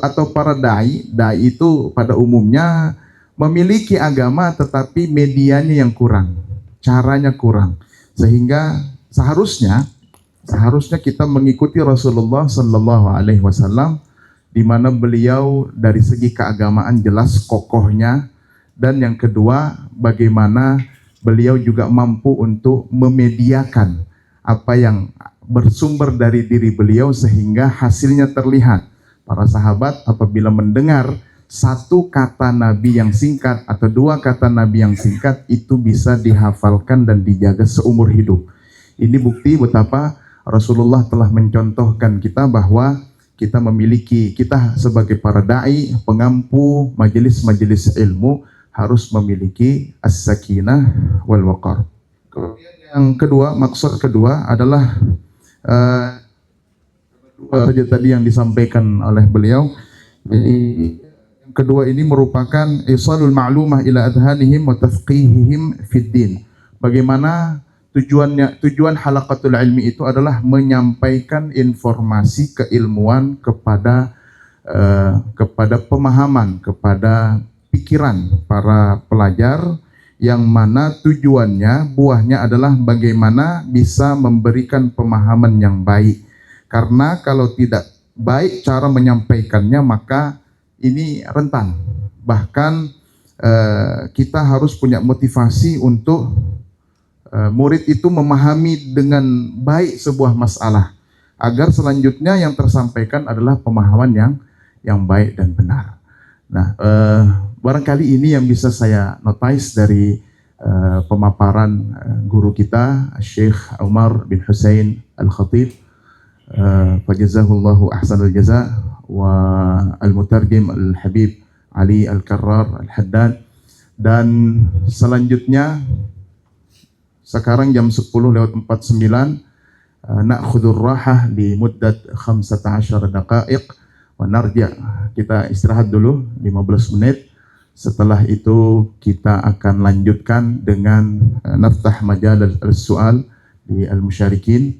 atau para dai itu pada umumnya memiliki agama tetapi medianya yang kurang, caranya kurang, sehingga seharusnya kita mengikuti Rasulullah Sallallahu Alaihi Wasallam di mana beliau dari segi keagamaan jelas kokohnya, dan yang kedua bagaimana beliau juga mampu untuk memediakan apa yang bersumber dari diri beliau sehingga hasilnya terlihat. Para sahabat apabila mendengar satu kata Nabi yang singkat atau dua kata Nabi yang singkat itu bisa dihafalkan dan dijaga seumur hidup. Ini bukti betapa Rasulullah telah mencontohkan kita bahwa kita sebagai para da'i, pengampu majelis-majelis ilmu harus memiliki as-sakinah wal waqar. Kemudian yang kedua, maksud kedua adalah saja tadi yang disampaikan oleh beliau. Jadi yang kedua ini merupakan isalul ma'lumah ila adhanihim wa tafqihihim fid din. Bagaimana tujuan halaqatul ilmi itu adalah menyampaikan informasi keilmuan kepada pemahaman, kepada pikiran para pelajar, yang mana tujuannya, buahnya adalah bagaimana bisa memberikan pemahaman yang baik. Karena kalau tidak baik cara menyampaikannya maka ini rentan. Bahkan kita harus punya motivasi untuk murid itu memahami dengan baik sebuah masalah, agar selanjutnya yang tersampaikan adalah pemahaman yang baik dan benar. Nah, barangkali ini yang bisa saya notice dari pemaparan guru kita, Syekh Umar bin Husain Al-Khatib, fajazahullahu ahsanal jaza, wa al-mutarjim Al-Habib Ali Al-Karrar Al-Haddad. Dan selanjutnya sekarang jam 10:49, na'khudur rahah di muddat 15 daqaiq wa narja. Kita istirahat dulu 15 menit. Setelah itu kita akan lanjutkan dengan naftah majal al-su'al di al-musyarikin.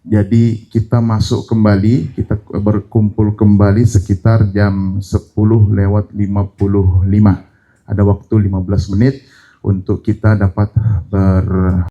Jadi kita masuk kembali, kita berkumpul kembali sekitar jam 10:55. Ada waktu 15 menit untuk kita dapat